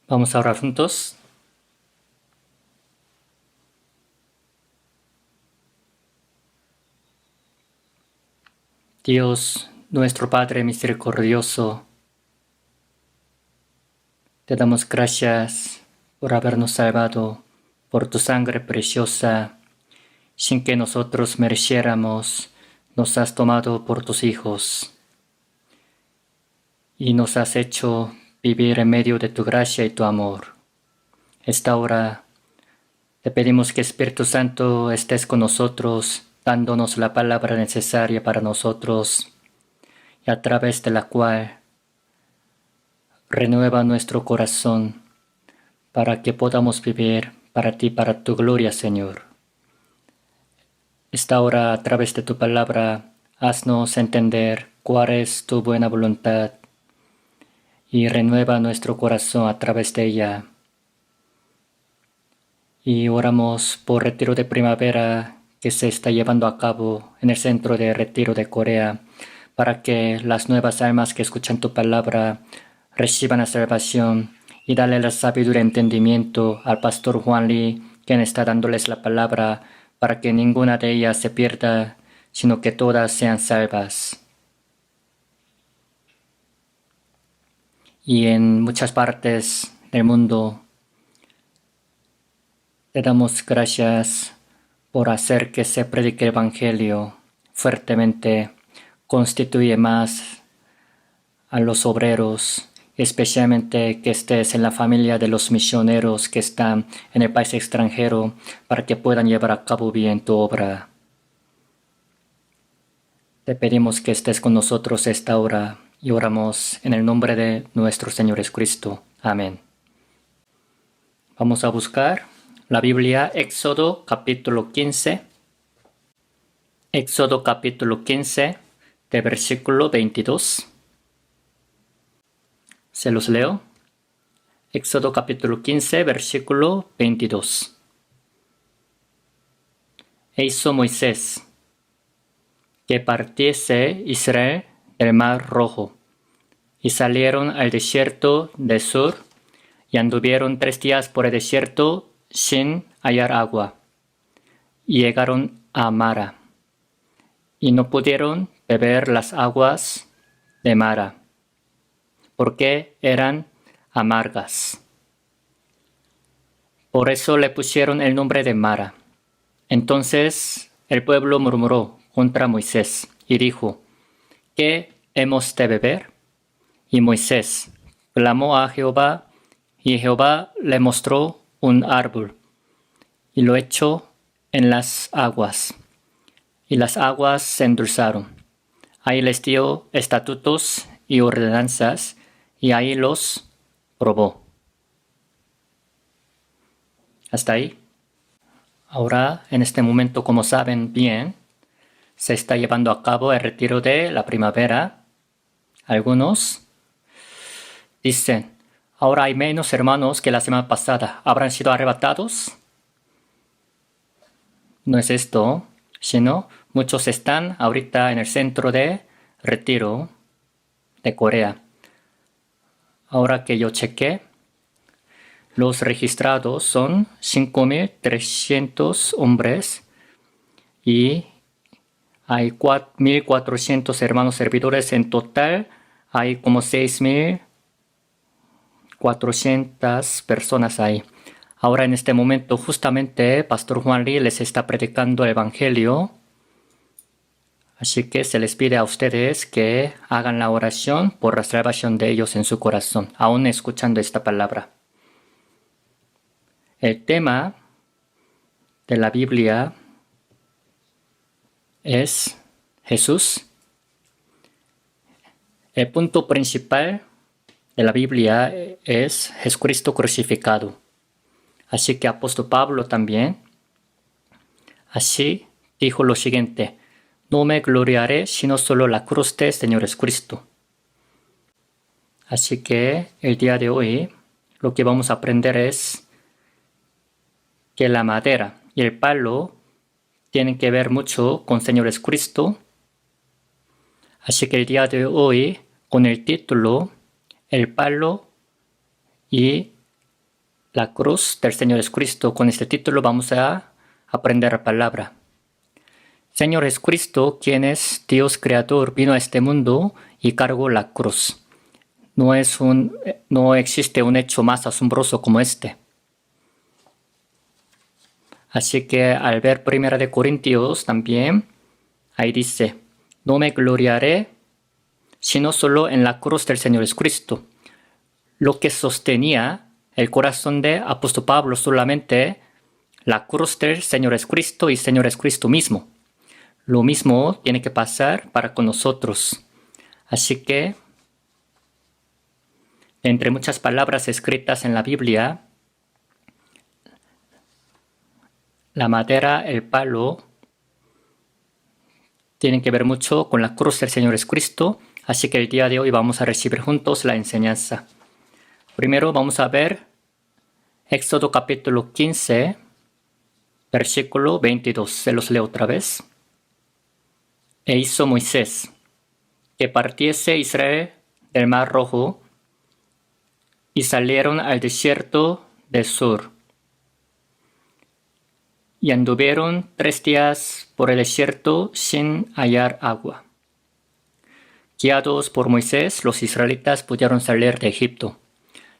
Vamos a orar juntos. Dios, nuestro Padre misericordioso, te damos gracias por habernos salvado, por tu sangre preciosa, sin que nosotros mereciéramos, nos has tomado por tus hijos y nos has hecho vivir en medio de tu gracia y tu amor. Esta hora te pedimos que Espíritu Santo estés con nosotros, dándonos la palabra necesaria para nosotros y a través de la cual renueva nuestro corazón para que podamos vivir para ti, para tu gloria, Señor. Esta hora, a través de tu palabra, haznos entender cuál es tu buena voluntad y renueva nuestro corazón a través de ella. Y oramos por retiro de primavera que se está llevando a cabo en el centro de retiro de Corea, para que las nuevas almas que escuchan tu palabra reciban la salvación y dale la sabiduría y entendimiento al pastor Juan Lee, quien está dándoles la palabra, para que ninguna de ellas se pierda, sino que todas sean salvas. Y en muchas partes del mundo te damos gracias por hacer que se predique el Evangelio fuertemente, constituye más a los obreros, especialmente que estés en la familia de los misioneros que están en el país extranjero para que puedan llevar a cabo bien tu obra. Te pedimos que estés con nosotros esta hora y oramos en el nombre de nuestro Señor Jesucristo. Amén. Vamos a buscar la Biblia, Éxodo capítulo 15. Éxodo capítulo 15, de versículo 22. Se los leo. Éxodo capítulo 15, versículo 22. E hizo Moisés que partiese Israel del mar Rojo, y salieron al desierto de Sur, y anduvieron 3 días por el desierto sin hallar agua, y llegaron a Mara, y no pudieron beber las aguas de Mara, porque eran amargas. Por eso le pusieron el nombre de Mara. Entonces el pueblo murmuró contra Moisés y dijo: ¿Qué hemos de beber? Y Moisés clamó a Jehová, y Jehová le mostró un árbol, y lo echó en las aguas, y las aguas se endulzaron. Ahí les dio estatutos y ordenanzas, y ahí los probó. Hasta ahí. Ahora, en este momento, como saben bien, se está llevando a cabo el retiro de la primavera. Algunos dicen: ahora hay menos hermanos que la semana pasada. ¿Habrán sido arrebatados? No es esto, sino muchos están ahorita en el centro de retiro de Corea. Ahora que yo chequé, los registrados son 5.300 hombres y hay 1.400 hermanos servidores. En total hay como 6.400 personas ahí. Ahora en este momento justamente Pastor Juan Lee les está predicando el Evangelio. Así que se les pide a ustedes que hagan la oración por la salvación de ellos en su corazón, aún escuchando esta palabra. El tema de la Biblia es Jesús. El punto principal de la Biblia es Jesucristo crucificado. Así que apóstol Pablo también así dijo lo siguiente: no me gloriaré sino solo la cruz del Señor Jesucristo. Así que el día de hoy lo que vamos a aprender es que la madera y el palo tienen que ver mucho con Señor Jesucristo. Así que el día de hoy, con el título El palo y La cruz del Señor Jesucristo. Con este título vamos a aprender la palabra. Señor Jesucristo, quien es Dios creador, vino a este mundo y cargó la cruz. No existe un hecho más asombroso como este. Así que al ver 1 Corintios también, ahí dice, no me gloriaré sino solo en la cruz del Señor Jesucristo. Lo que sostenía el corazón de apóstol Pablo solamente la cruz del Señor Jesucristo y Señor Jesucristo mismo. Lo mismo tiene que pasar para con nosotros. Así que, entre muchas palabras escritas en la Biblia, la madera, el palo, tienen que ver mucho con la cruz del Señor Jesucristo. Así que el día de hoy vamos a recibir juntos la enseñanza. Primero vamos a ver Éxodo capítulo 15, versículo 22. Se los leo otra vez. E hizo Moisés que partiese Israel del mar Rojo y salieron al desierto de Sur. Y anduvieron 3 días por el desierto sin hallar agua. Guiados por Moisés, los israelitas pudieron salir de Egipto.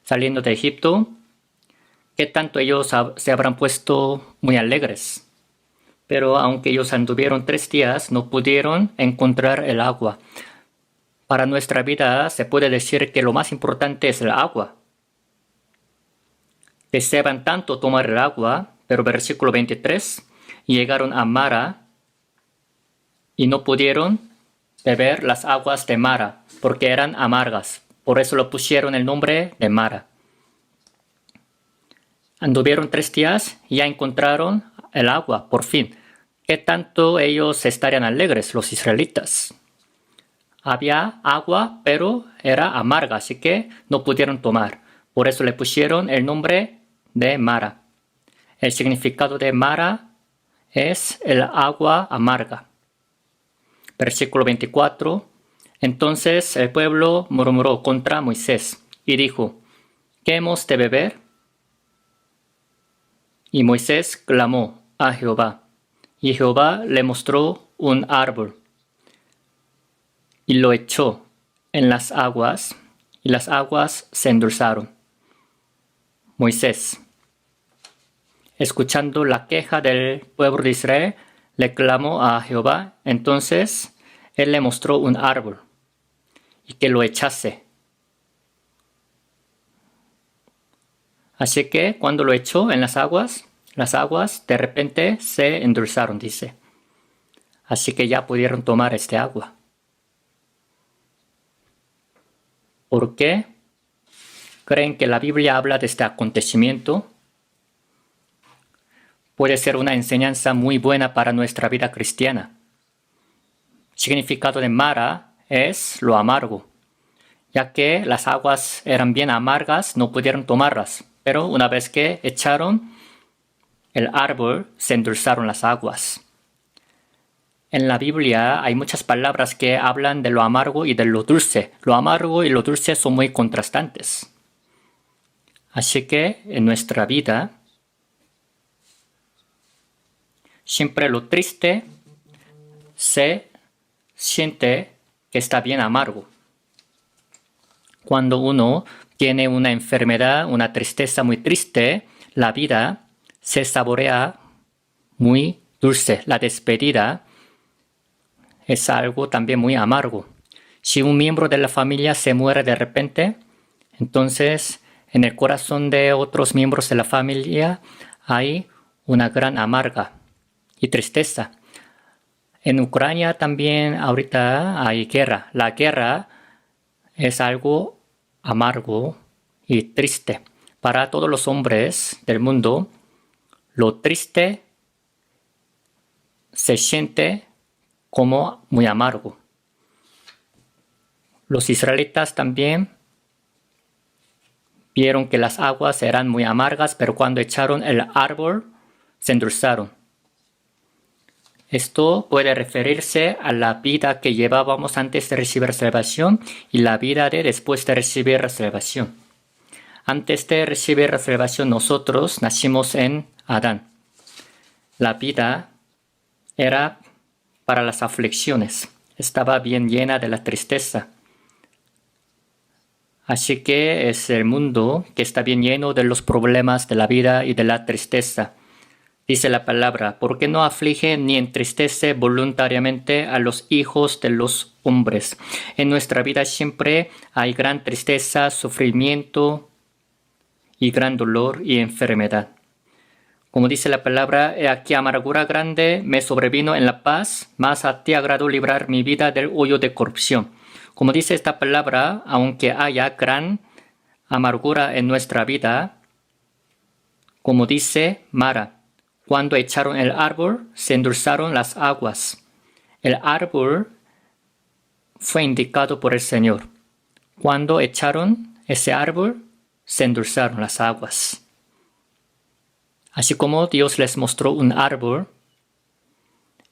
Saliendo de Egipto, ¿qué tanto ellos se habrán puesto muy alegres? Pero aunque ellos anduvieron 3 días, no pudieron encontrar el agua. Para nuestra vida se puede decir que lo más importante es el agua. Deseaban tanto tomar el agua, pero versículo 23, llegaron a Mara y no pudieron beber las aguas de Mara, porque eran amargas. Por eso lo pusieron el nombre de Mara. Anduvieron 3 días y ya encontraron el agua, por fin. ¿Qué tanto ellos estarían alegres, los israelitas? Había agua, pero era amarga, así que no pudieron tomar. Por eso le pusieron el nombre de Mara. El significado de Mara es el agua amarga. Versículo 24. Entonces el pueblo murmuró contra Moisés y dijo, ¿qué hemos de beber? Y Moisés clamó a Jehová, y Jehová le mostró un árbol, y lo echó en las aguas, y las aguas se endulzaron. Moisés, escuchando la queja del pueblo de Israel, le clamó a Jehová. Entonces él le mostró un árbol y que lo echase. Así que cuando lo echó en las aguas de repente se endulzaron, dice. Así que ya pudieron tomar este agua. ¿Por qué creen que la Biblia habla de este acontecimiento? Puede ser una enseñanza muy buena para nuestra vida cristiana. El significado de Mara es lo amargo. Ya que las aguas eran bien amargas, no pudieron tomarlas. Pero una vez que echaron el árbol, se endulzaron las aguas. En la Biblia hay muchas palabras que hablan de lo amargo y de lo dulce. Lo amargo y lo dulce son muy contrastantes. Así que en nuestra vida, siempre lo triste se siente que está bien amargo. Cuando uno tiene una enfermedad, una tristeza muy triste, la vida se saborea muy dulce. La despedida es algo también muy amargo. Si un miembro de la familia se muere de repente, entonces en el corazón de otros miembros de la familia hay una gran amarga y tristeza. En Ucrania también ahorita hay guerra. La guerra es algo amargo y triste. Para todos los hombres del mundo, lo triste se siente como muy amargo. Los israelitas también vieron que las aguas eran muy amargas, pero cuando echaron el árbol, se endulzaron. Esto puede referirse a la vida que llevábamos antes de recibir salvación y la vida de después de recibir salvación. Antes de recibir la salvación, nosotros nacimos en Adán. La vida era para las aflicciones. Estaba bien llena de la tristeza. Así que es el mundo que está bien lleno de los problemas de la vida y de la tristeza. Dice la palabra, porque no aflige ni entristece voluntariamente a los hijos de los hombres. En nuestra vida siempre hay gran tristeza, sufrimiento y gran dolor y enfermedad. Como dice la palabra, he aquí amargura grande me sobrevino en la paz, mas a ti agradó librar mi vida del hoyo de corrupción. Como dice esta palabra, aunque haya gran amargura en nuestra vida, como dice Mara, cuando echaron el árbol, se endulzaron las aguas. El árbol fue indicado por el Señor. Cuando echaron ese árbol, se endulzaron las aguas. Así como Dios les mostró un árbol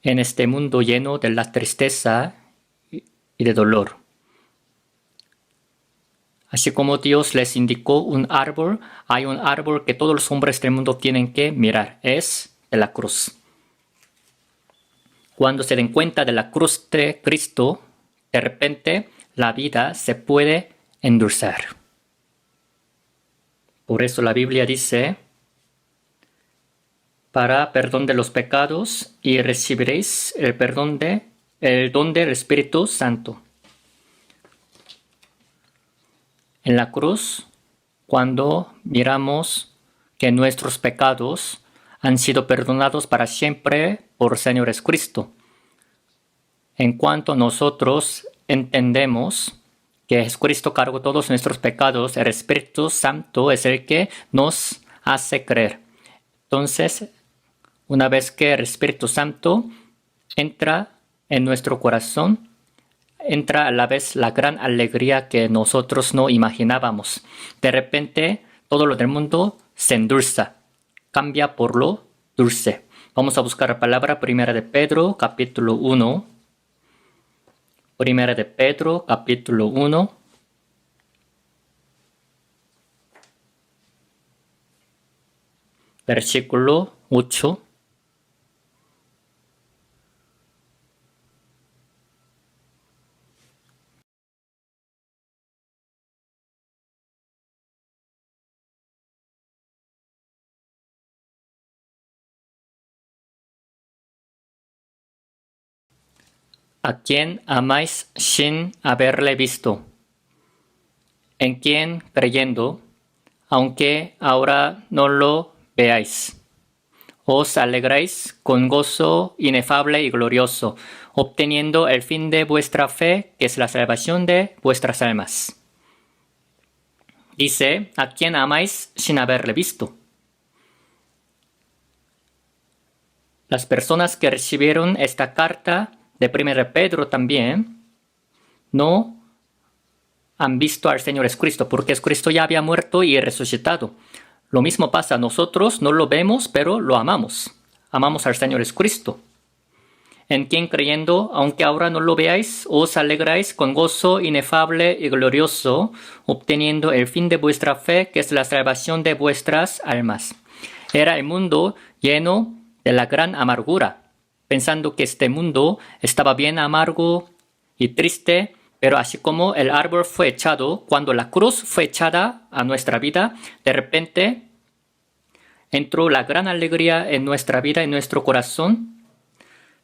en este mundo lleno de la tristeza y de dolor. Así como Dios les indicó un árbol, hay un árbol que todos los hombres del mundo tienen que mirar. Es de la cruz. Cuando se den cuenta de la cruz de Cristo, de repente la vida se puede endulzar. Por eso la Biblia dice, para perdón de los pecados y recibiréis el don del Espíritu Santo. En la cruz, cuando miramos que nuestros pecados han sido perdonados para siempre por Señor Jesucristo. En cuanto nosotros entendemos que Jesucristo cargó todos nuestros pecados, el Espíritu Santo es el que nos hace creer. Entonces, una vez que el Espíritu Santo entra en nuestro corazón, entra a la vez la gran alegría que nosotros no imaginábamos. De repente, todo lo del mundo se endulza, cambia por lo dulce. Vamos a buscar la palabra Primera de Pedro, capítulo 1. Primera de Pedro, capítulo 1. Versículo 8. A quien amáis sin haberle visto, en quien creyendo, aunque ahora no lo veáis, os alegráis con gozo inefable y glorioso, obteniendo el fin de vuestra fe, que es la salvación de vuestras almas. Dice, a quien amáis sin haberle visto. Las personas que recibieron esta carta de 1 Pedro también no han visto al Señor Jesucristo, porque Jesucristo ya había muerto y resucitado. Lo mismo pasa, nosotros no lo vemos, pero lo amamos. Amamos al Señor Jesucristo. En quien creyendo, aunque ahora no lo veáis, os alegráis con gozo inefable y glorioso, obteniendo el fin de vuestra fe, que es la salvación de vuestras almas. Era el mundo lleno de la gran amargura, pensando que este mundo estaba bien amargo y triste, pero así como el árbol fue echado, cuando la cruz fue echada a nuestra vida, de repente entró la gran alegría en nuestra vida, en nuestro corazón.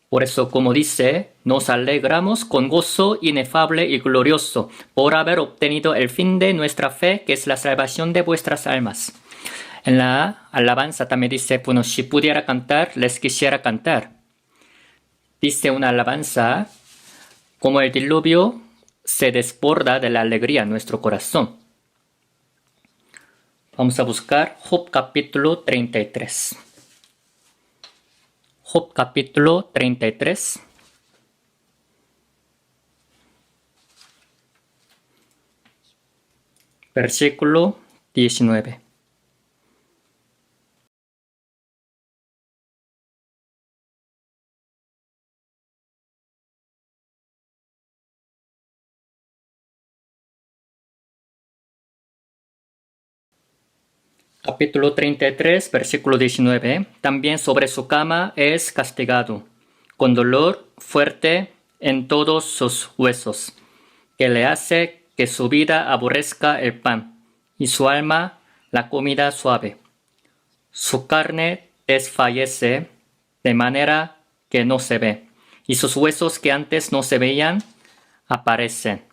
Por eso, como dice, nos alegramos con gozo inefable y glorioso por haber obtenido el fin de nuestra fe, que es la salvación de vuestras almas. En la alabanza también dice, bueno, si pudiera cantar, les quisiera cantar. Dice una alabanza, como el diluvio se desborda de la alegría en nuestro corazón. Vamos a buscar Job capítulo 33. Job capítulo 33. Versículo 19. Capítulo 33, versículo 19. También sobre su cama es castigado, con dolor fuerte en todos sus huesos, que le hace que su vida aborrezca el pan, y su alma la comida suave. Su carne desfallece de manera que no se ve, y sus huesos que antes no se veían aparecen.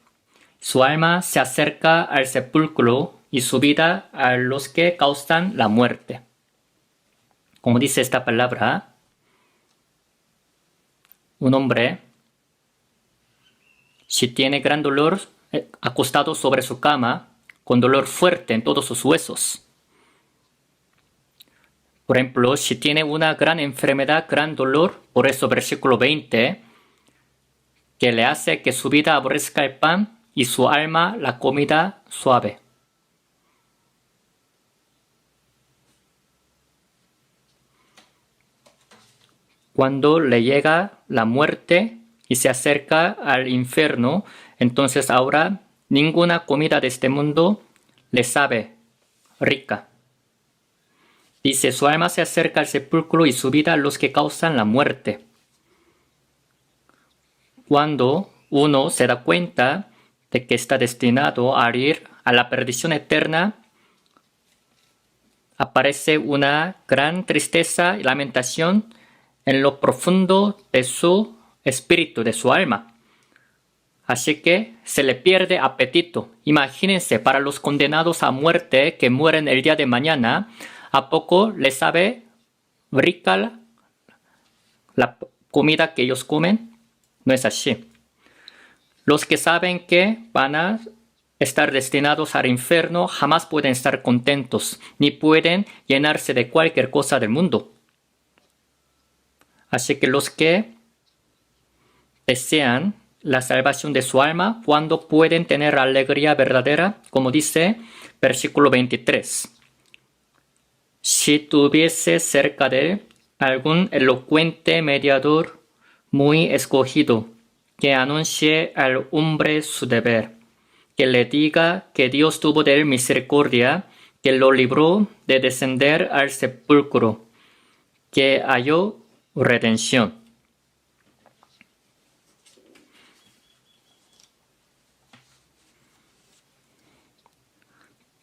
Su alma se acerca al sepulcro y su vida a los que causan la muerte. Como dice esta palabra, un hombre, si tiene gran dolor acostado sobre su cama, con dolor fuerte en todos sus huesos. Por ejemplo, si tiene una gran enfermedad, gran dolor, por eso versículo 20, que le hace que su vida aborrezca el pan y su alma la comida suave. Cuando le llega la muerte y se acerca al infierno, entonces ahora ninguna comida de este mundo le sabe rica. Dice, su alma se acerca al sepulcro y su vida a los que causan la muerte. Cuando uno se da cuenta de que está destinado a ir a la perdición eterna, aparece una gran tristeza y lamentación en lo profundo de su espíritu, de su alma. Así que se le pierde apetito. Imagínense, para los condenados a muerte que mueren el día de mañana, ¿a poco les sabe rica la comida que ellos comen? No es así. Los que saben que van a estar destinados al infierno jamás pueden estar contentos, ni pueden llenarse de cualquier cosa del mundo. Así que los que desean la salvación de su alma, cuando pueden tener alegría verdadera, como dice versículo 23. Si tuviese cerca de él algún elocuente mediador muy escogido, que anuncie al hombre su deber, que le diga que Dios tuvo de él misericordia, que lo libró de descender al sepulcro, que halló redención.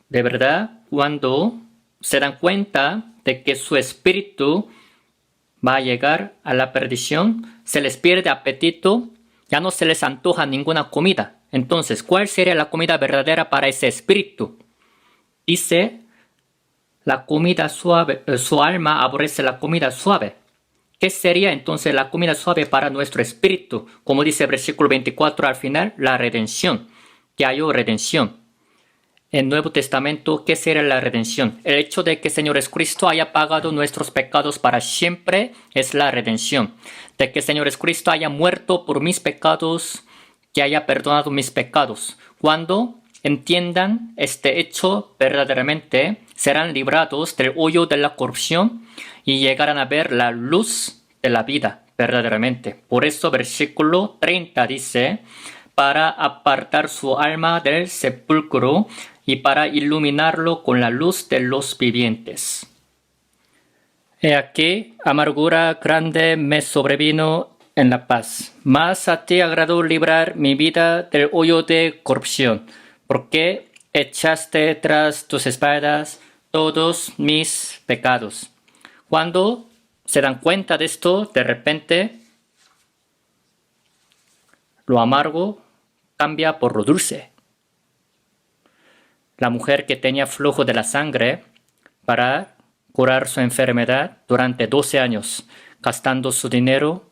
De verdad, cuando se dan cuenta de que su espíritu va a llegar a la perdición, se les pierde apetito, ya no se les antoja ninguna comida. Entonces, ¿cuál sería la comida verdadera para ese espíritu? Dice, la comida suave, su alma aborrece la comida suave. ¿Qué sería entonces la comida suave para nuestro espíritu? Como dice el versículo 24 al final, la redención, que halló redención. En el Nuevo Testamento, ¿qué sería la redención? El hecho de que el Señor Jesucristo haya pagado nuestros pecados para siempre es la redención. De que el Señor Jesucristo haya muerto por mis pecados, que haya perdonado mis pecados. Cuando entiendan este hecho verdaderamente, serán librados del hoyo de la corrupción y llegarán a ver la luz de la vida verdaderamente. Por eso versículo 30 dice, para apartar su alma del sepulcro y para iluminarlo con la luz de los vivientes. He aquí, amargura grande me sobrevino en la paz. Mas a ti agradó librar mi vida del hoyo de corrupción, porque echaste tras tus espaldas todos mis pecados. Cuando se dan cuenta de esto, de repente, lo amargo cambia por lo dulce. La mujer que tenía flujo de la sangre para curar su enfermedad durante 12 años, gastando su dinero,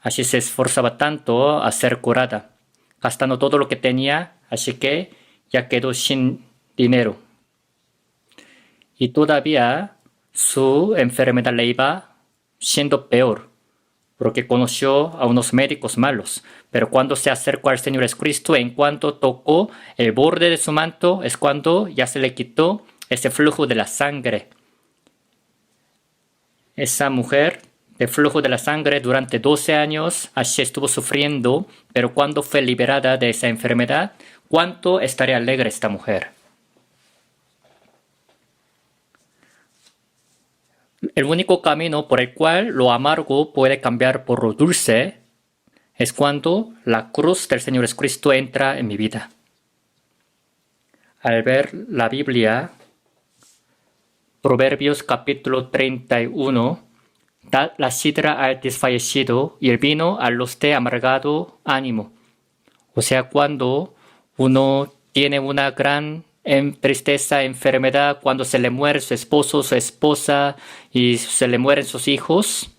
así se esforzaba tanto a ser curada, gastando todo lo que tenía, así que ya quedó sin dinero. Y todavía su enfermedad le iba siendo peor, porque conoció a unos médicos malos. Pero cuando se acercó al Señor Jesucristo, en cuanto tocó el borde de su manto, es cuando ya se le quitó ese flujo de la sangre. Esa mujer de flujo de la sangre durante 12 años así estuvo sufriendo, pero cuando fue liberada de esa enfermedad, ¿cuánto estaría alegre esta mujer? El único camino por el cual lo amargo puede cambiar por lo dulce es cuando la cruz del Señor Jesucristo entra en mi vida. Al ver la Biblia, Proverbios capítulo 31, da la sidra al desfallecido y el vino a los de amargado ánimo. O sea, cuando uno tiene una gran tristeza, enfermedad, cuando se le muere su esposo, su esposa y se le mueren sus hijos,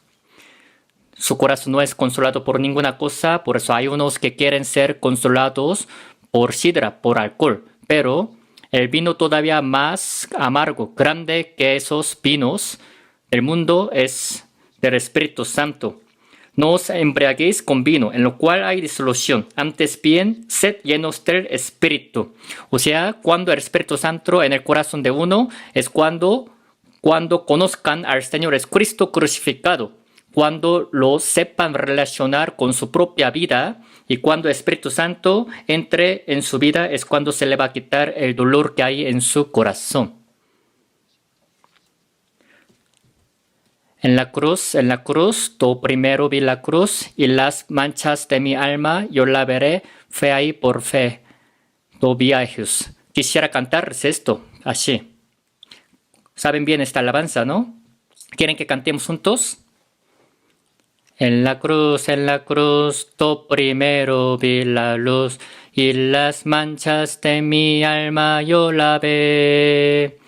su corazón no es consolado por ninguna cosa, por eso hay unos que quieren ser consolados por sidra, por alcohol, pero el vino todavía más amargo, grande que esos vinos del mundo es del Espíritu Santo. No os embriaguéis con vino, en lo cual hay disolución. Antes bien, sed llenos del Espíritu. O sea, cuando el Espíritu Santo en el corazón de uno es cuando conozcan al Señor Jesucristo crucificado. Cuando lo sepan relacionar con su propia vida y cuando el Espíritu Santo entre en su vida es cuando se le va a quitar el dolor que hay en su corazón. En la cruz, tú primero vi la cruz y las manchas de mi alma yo la veré fe ahí por fe. Tú vi a Jesús. Quisiera cantarles esto, así. Saben bien esta alabanza, ¿no? ¿Quieren que cantemos juntos? En la cruz, tú primero vi la luz y las manchas de mi alma yo la ve.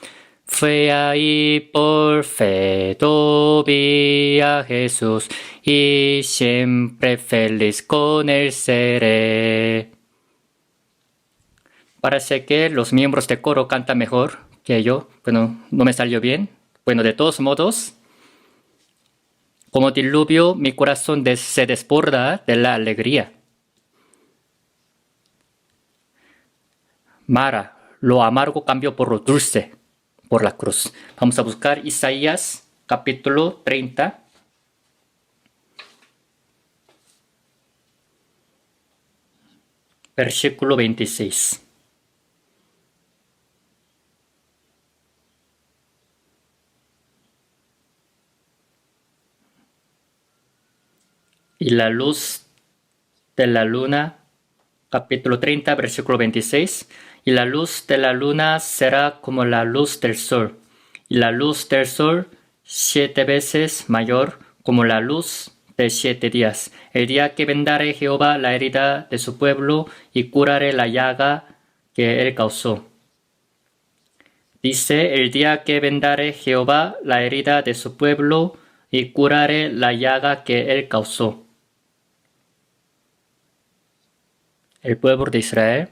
Fue ahí por fe, tú vi a Jesús y siempre feliz con él seré. Parece que los miembros de coro cantan mejor que yo. Bueno, no me salió bien. Bueno, de todos modos, como diluvio, mi corazón se desborda de la alegría. Mara, lo amargo cambió por lo dulce, por la cruz. Vamos a buscar Isaías capítulo 30. Versículo 26. Y la luz de la luna, capítulo 30, versículo 26. Y la luz de la luna será como la luz del sol, y la luz del sol 7 veces mayor como la luz de 7 días. El día que vendare Jehová la herida de su pueblo y curare la llaga que él causó. Dice, el día que vendare Jehová la herida de su pueblo y curare la llaga que él causó. El pueblo de Israel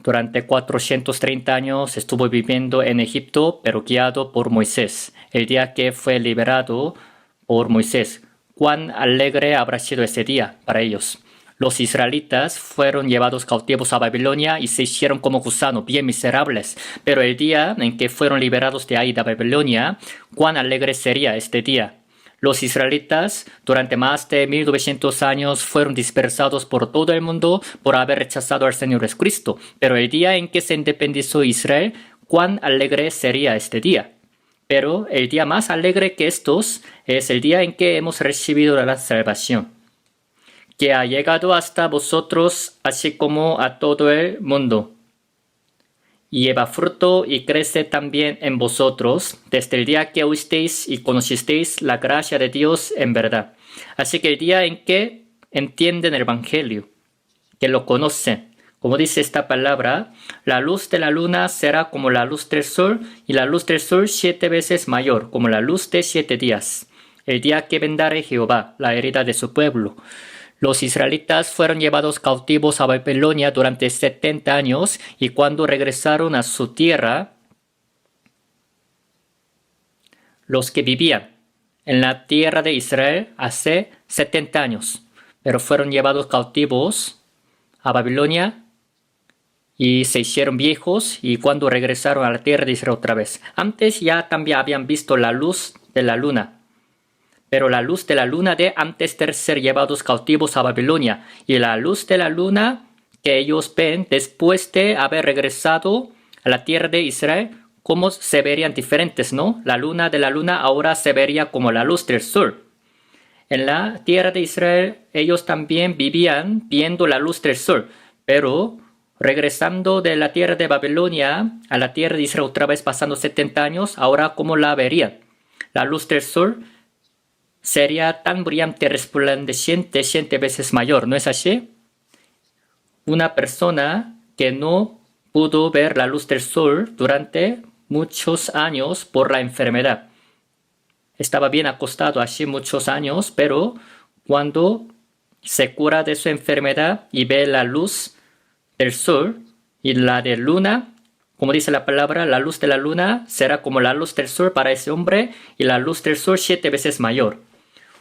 durante 430 años estuvo viviendo en Egipto, pero guiado por Moisés. El día que fue liberado por Moisés, cuán alegre habrá sido ese día para ellos. Los israelitas fueron llevados cautivos a Babilonia y se hicieron como gusanos, bien miserables. Pero el día en que fueron liberados de ahí de Babilonia, cuán alegre sería este día. Los israelitas durante más de 1900 años fueron dispersados por todo el mundo por haber rechazado al Señor Jesucristo. Pero el día en que se independizó Israel, cuán alegre sería este día. Pero el día más alegre que estos es el día en que hemos recibido la salvación, que ha llegado hasta vosotros así como a todo el mundo. Y lleva fruto y crece también en vosotros, desde el día que oísteis y conocisteis la gracia de Dios en verdad. Así que el día en que entienden el Evangelio, que lo conocen, como dice esta palabra, la luz de la luna será como la luz del sol, y la luz del sol 7 veces mayor, como la luz de 7 días. El día que vendare Jehová la herida de su pueblo. Los israelitas fueron llevados cautivos a Babilonia durante 70 años y cuando regresaron a su tierra, los que vivían en la tierra de Israel hace 70 años, pero fueron llevados cautivos a Babilonia y se hicieron viejos y cuando regresaron a la tierra de Israel otra vez. Antes ya también habían visto la luz de la luna. Pero la luz de la luna de antes de ser llevados cautivos a Babilonia y la luz de la luna que ellos ven después de haber regresado a la tierra de Israel, cómo se verían diferentes, ¿no? La luna de la luna ahora se vería como la luz del sol. En la tierra de Israel, ellos también vivían viendo la luz del sol, pero regresando de la tierra de Babilonia a la tierra de Israel otra vez pasando 70 años, ahora ¿cómo la verían? La luz del sol sería tan brillante, resplandeciente, 100 veces mayor, ¿no es así? Una persona que no pudo ver la luz del sol durante muchos años por la enfermedad. Estaba bien acostado así muchos años, pero cuando se cura de su enfermedad y ve la luz del sol y la de luna, como dice la palabra, la luz de la luna será como la luz del sol para ese hombre y la luz del sol 7 veces mayor.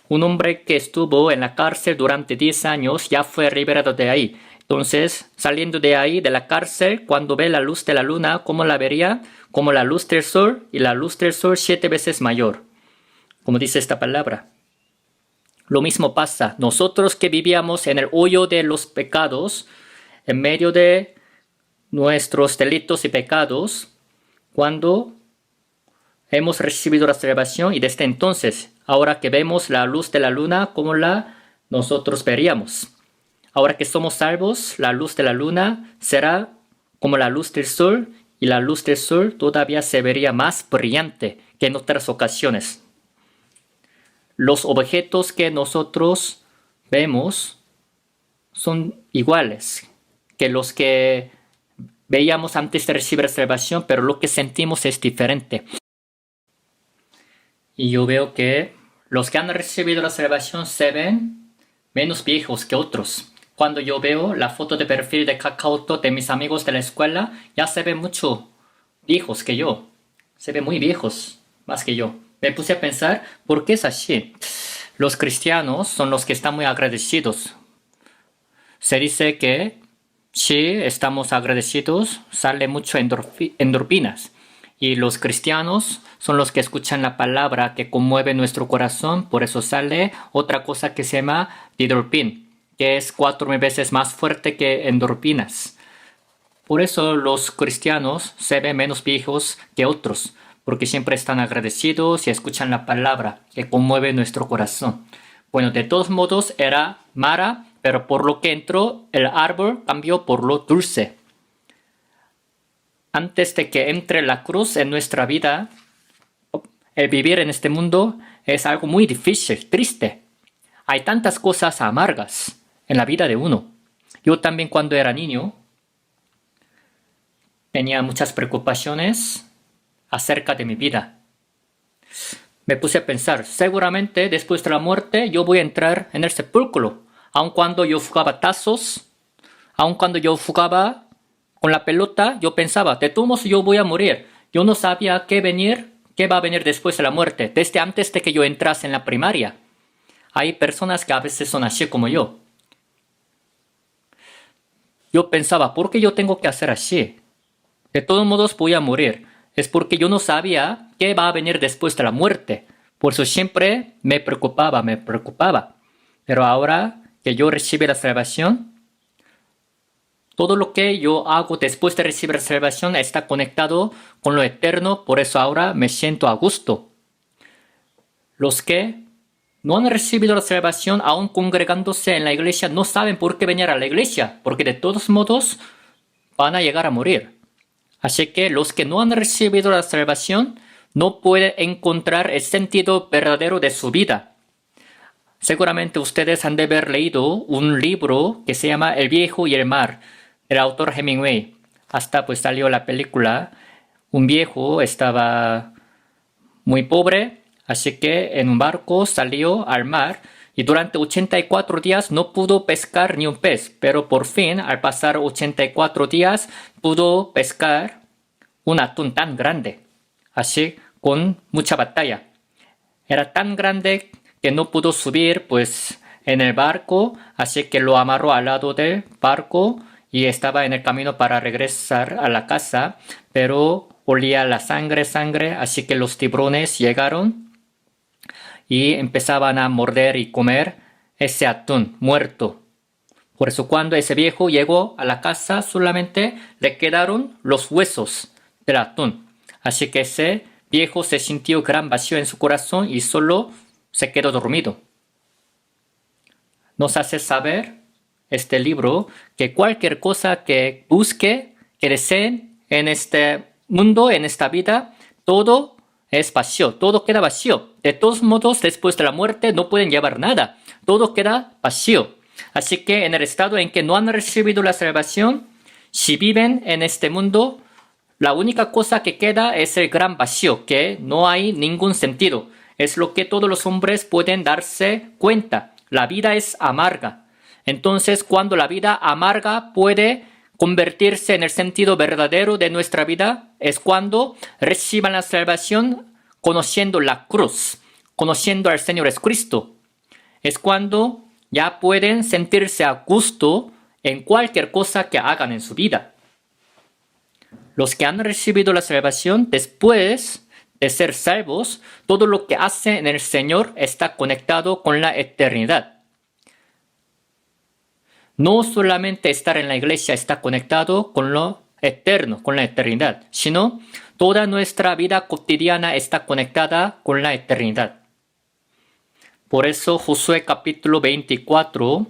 Un hombre que estuvo en la cárcel durante 10 años ya fue liberado de ahí. Entonces, saliendo de ahí, de la cárcel, cuando ve la luz de la luna, ¿cómo la vería? Como la luz del sol y la luz del sol 7 veces mayor. Como dice esta palabra. Lo mismo pasa. Nosotros que vivíamos en el hoyo de los pecados, en medio de nuestros delitos y pecados, cuando hemos recibido la salvación y desde entonces, ahora que vemos la luz de la luna, como nosotros veríamos. Ahora que somos salvos, la luz de la luna será como la luz del sol y la luz del sol todavía se vería más brillante que en otras ocasiones. Los objetos que nosotros vemos son iguales que los que veíamos antes de recibir la salvación, pero lo que sentimos es diferente. Y yo veo que los que han recibido la salvación se ven menos viejos que otros. Cuando yo veo la foto de perfil de KakaoTalk de mis amigos de la escuela, ya se ven mucho viejos que yo. Se ven muy viejos, más que yo. Me puse a pensar, ¿por qué es así? Los cristianos son los que están muy agradecidos. Se dice que si estamos agradecidos, sale mucho endorfinas. Y los cristianos son los que escuchan la palabra que conmueve nuestro corazón. Por eso sale otra cosa que se llama didorpin, que es 4 veces más fuerte que endorfinas. Por eso los cristianos se ven menos viejos que otros, porque siempre están agradecidos y escuchan la palabra que conmueve nuestro corazón. Bueno, de todos modos era Mara, pero por lo que entró, el árbol cambió por lo dulce. Antes de que entre la cruz en nuestra vida, el vivir en este mundo es algo muy difícil, triste. Hay tantas cosas amargas en la vida de uno. Yo también cuando era niño tenía muchas preocupaciones acerca de mi vida. Me puse a pensar, seguramente después de la muerte yo voy a entrar en el sepulcro. Aun cuando yo jugaba tazos, aun cuando yo jugaba con la pelota, yo pensaba, de todos modos yo voy a morir. Yo no sabía qué va a venir después de la muerte, desde antes de que yo entrase en la primaria. Hay personas que a veces son así como yo. Yo pensaba, ¿por qué yo tengo que hacer así? De todos modos voy a morir. Es porque yo no sabía qué va a venir después de la muerte. Por eso siempre me preocupaba. Pero ahora que yo recibí la salvación, todo lo que yo hago después de recibir la salvación está conectado con lo eterno. Por eso ahora me siento a gusto. Los que no han recibido la salvación aún congregándose en la iglesia no saben por qué venir a la iglesia, porque de todos modos van a llegar a morir. Así que los que no han recibido la salvación no pueden encontrar el sentido verdadero de su vida. Seguramente ustedes han de haber leído un libro que se llama El viejo y el mar, del autor Hemingway. Hasta pues salió la película. Un viejo estaba muy pobre, así que en un barco salió al mar y durante 84 días no pudo pescar ni un pez, pero por fin, al pasar 84 días, pudo pescar un atún tan grande, así con mucha batalla. Era tan grande que no pudo subir pues en el barco, así que lo amarró al lado del barco y estaba en el camino para regresar a la casa, pero olía la sangre, así que los tiburones llegaron y empezaban a morder y comer ese atún muerto. Por eso cuando ese viejo llegó a la casa solamente le quedaron los huesos del atún. Así que ese viejo se sintió gran vacío en su corazón y solo se quedó dormido. Nos hace saber este libro que cualquier cosa que busque, que deseen en este mundo, en esta vida, todo es vacío, todo queda vacío. De todos modos, después de la muerte no pueden llevar nada, todo queda vacío. Así que en el estado en que no han recibido la salvación, si viven en este mundo, la única cosa que queda es el gran vacío, que no hay ningún sentido. Es lo que todos los hombres pueden darse cuenta. La vida es amarga. Entonces, cuando la vida amarga puede convertirse en el sentido verdadero de nuestra vida, es cuando reciban la salvación conociendo la cruz, conociendo al Señor Jesucristo. Es cuando ya pueden sentirse a gusto en cualquier cosa que hagan en su vida. Los que han recibido la salvación después de ser salvos, todo lo que hacen en el Señor está conectado con la eternidad. No solamente estar en la iglesia está conectado con lo eterno, con la eternidad, sino toda nuestra vida cotidiana está conectada con la eternidad. Por eso Josué capítulo 24,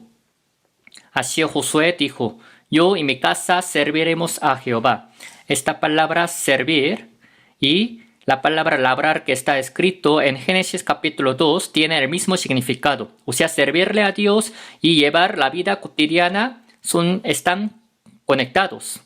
así Josué dijo, yo y mi casa serviremos a Jehová. Esta palabra servir y la palabra labrar que está escrito en Génesis capítulo 2 tiene el mismo significado. O sea, servirle a Dios y llevar la vida cotidiana están conectados.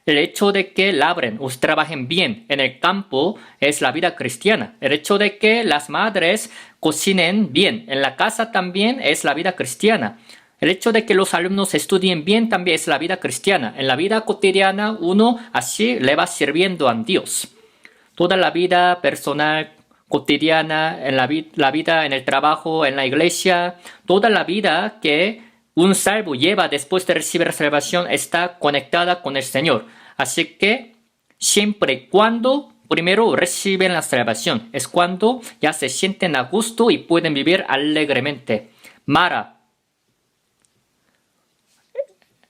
El hecho de que labren o trabajen bien en el campo es la vida cristiana. El hecho de que las madres cocinen bien en la casa también es la vida cristiana. El hecho de que los alumnos estudien bien también es la vida cristiana. En la vida cotidiana uno así le va sirviendo a Dios. Toda la vida personal, cotidiana, en la vida en el trabajo, en la iglesia, toda la vida que un salvo lleva después de recibir la salvación está conectada con el Señor. Así que siempre y cuando primero reciben la salvación, es cuando ya se sienten a gusto y pueden vivir alegremente. Mara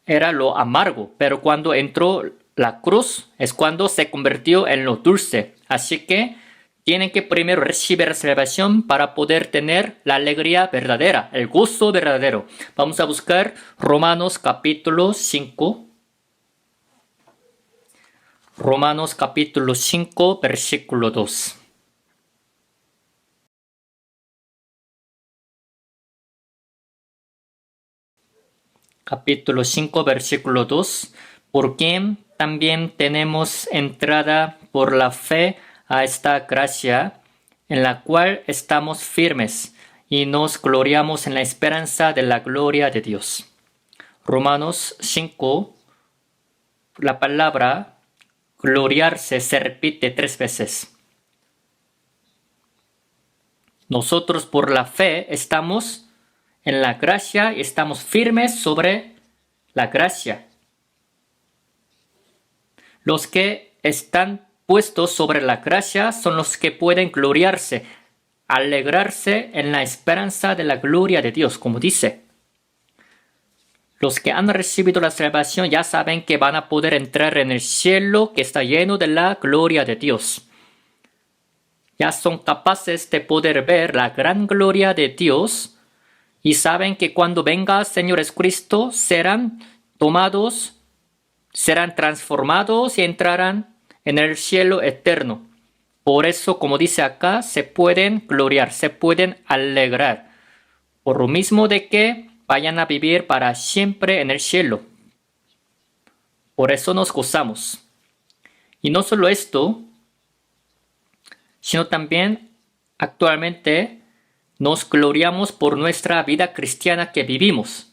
era lo amargo, pero cuando entró la cruz es cuando se convirtió en lo dulce. Así que tienen que primero recibir la salvación para poder tener la alegría verdadera, el gozo verdadero. Vamos a buscar Romanos capítulo 5. Romanos capítulo 5, versículo 2. Capítulo 5, versículo 2. Por quien también tenemos entrada por la fe a esta gracia, en la cual estamos firmes y nos gloriamos en la esperanza de la gloria de Dios. Romanos 5, la palabra gloriarse se repite 3 veces. Nosotros por la fe estamos en la gracia y estamos firmes sobre la gracia. Los que están puestos sobre la gracia son los que pueden gloriarse, alegrarse en la esperanza de la gloria de Dios, como dice. Los que han recibido la salvación ya saben que van a poder entrar en el cielo que está lleno de la gloria de Dios. Ya son capaces de poder ver la gran gloria de Dios y saben que cuando venga el Señor Jesucristo serán tomados, serán transformados y entrarán en el cielo eterno. Por eso, como dice acá, se pueden gloriar, se pueden alegrar. Por lo mismo de que vayan a vivir para siempre en el cielo. Por eso nos gozamos. Y no solo esto, sino también actualmente nos gloriamos por nuestra vida cristiana que vivimos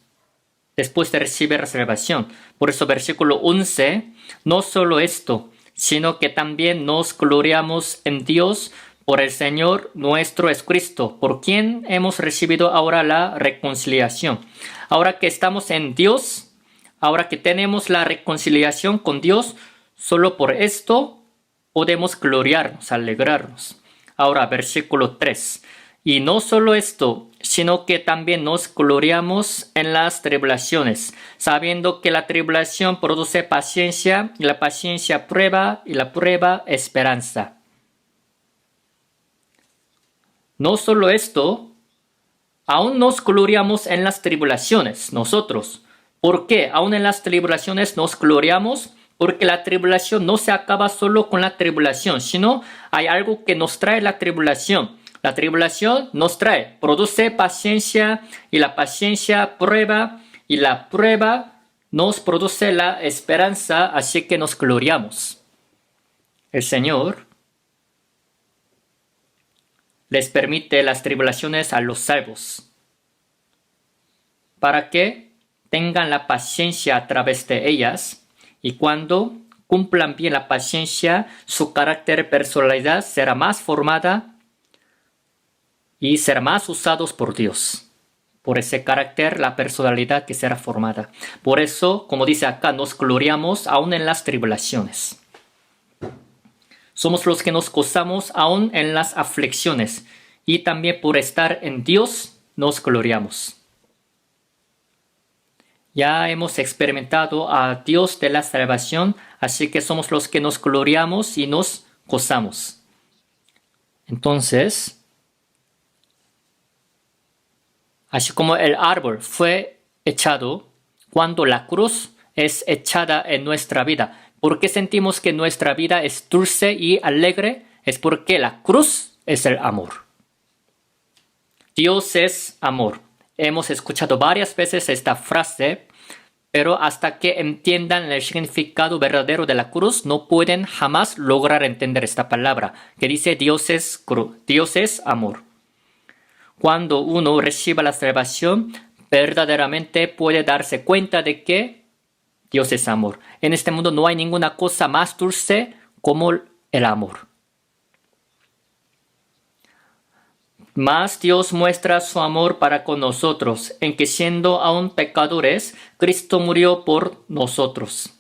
después de recibir la salvación. Por eso versículo 11, no solo esto, sino que también nos gloriamos en Dios por el Señor nuestro Jesucristo, por quien hemos recibido ahora la reconciliación. Ahora que estamos en Dios, ahora que tenemos la reconciliación con Dios, solo por esto podemos gloriarnos, alegrarnos. Ahora versículo 3. Y no solo esto, sino que también nos gloriamos en las tribulaciones, sabiendo que la tribulación produce paciencia, y la paciencia prueba, y la prueba esperanza. No solo esto, aún nos gloriamos en las tribulaciones, nosotros. ¿Por qué? Aún en las tribulaciones nos gloriamos, porque la tribulación no se acaba solo con la tribulación, sino hay algo que nos trae la tribulación. La tribulación nos trae, produce paciencia, y la paciencia prueba, y la prueba nos produce la esperanza, así que nos gloriamos. El Señor les permite las tribulaciones a los salvos, para que tengan la paciencia a través de ellas, y cuando cumplan bien la paciencia, su carácter, personalidad será más formada y será más usados por Dios. Por ese carácter, la personalidad que será formada. Por eso, como dice acá, nos gloriamos aún en las tribulaciones. Somos los que nos gozamos aún en las aflicciones, y también por estar en Dios nos gloriamos. Ya hemos experimentado a Dios de la salvación, así que somos los que nos gloriamos y nos gozamos. Entonces, así como el árbol fue echado cuando la cruz es echada en nuestra vida, ¿por qué sentimos que nuestra vida es dulce y alegre? Es porque la cruz es el amor. Dios es amor. Hemos escuchado varias veces esta frase, pero hasta que entiendan el significado verdadero de la cruz, no pueden jamás lograr entender esta palabra, que dice Dios es amor. Cuando uno reciba la salvación, verdaderamente puede darse cuenta de que Dios es amor. En este mundo no hay ninguna cosa más dulce como el amor. Mas Dios muestra su amor para con nosotros, en que siendo aún pecadores, Cristo murió por nosotros.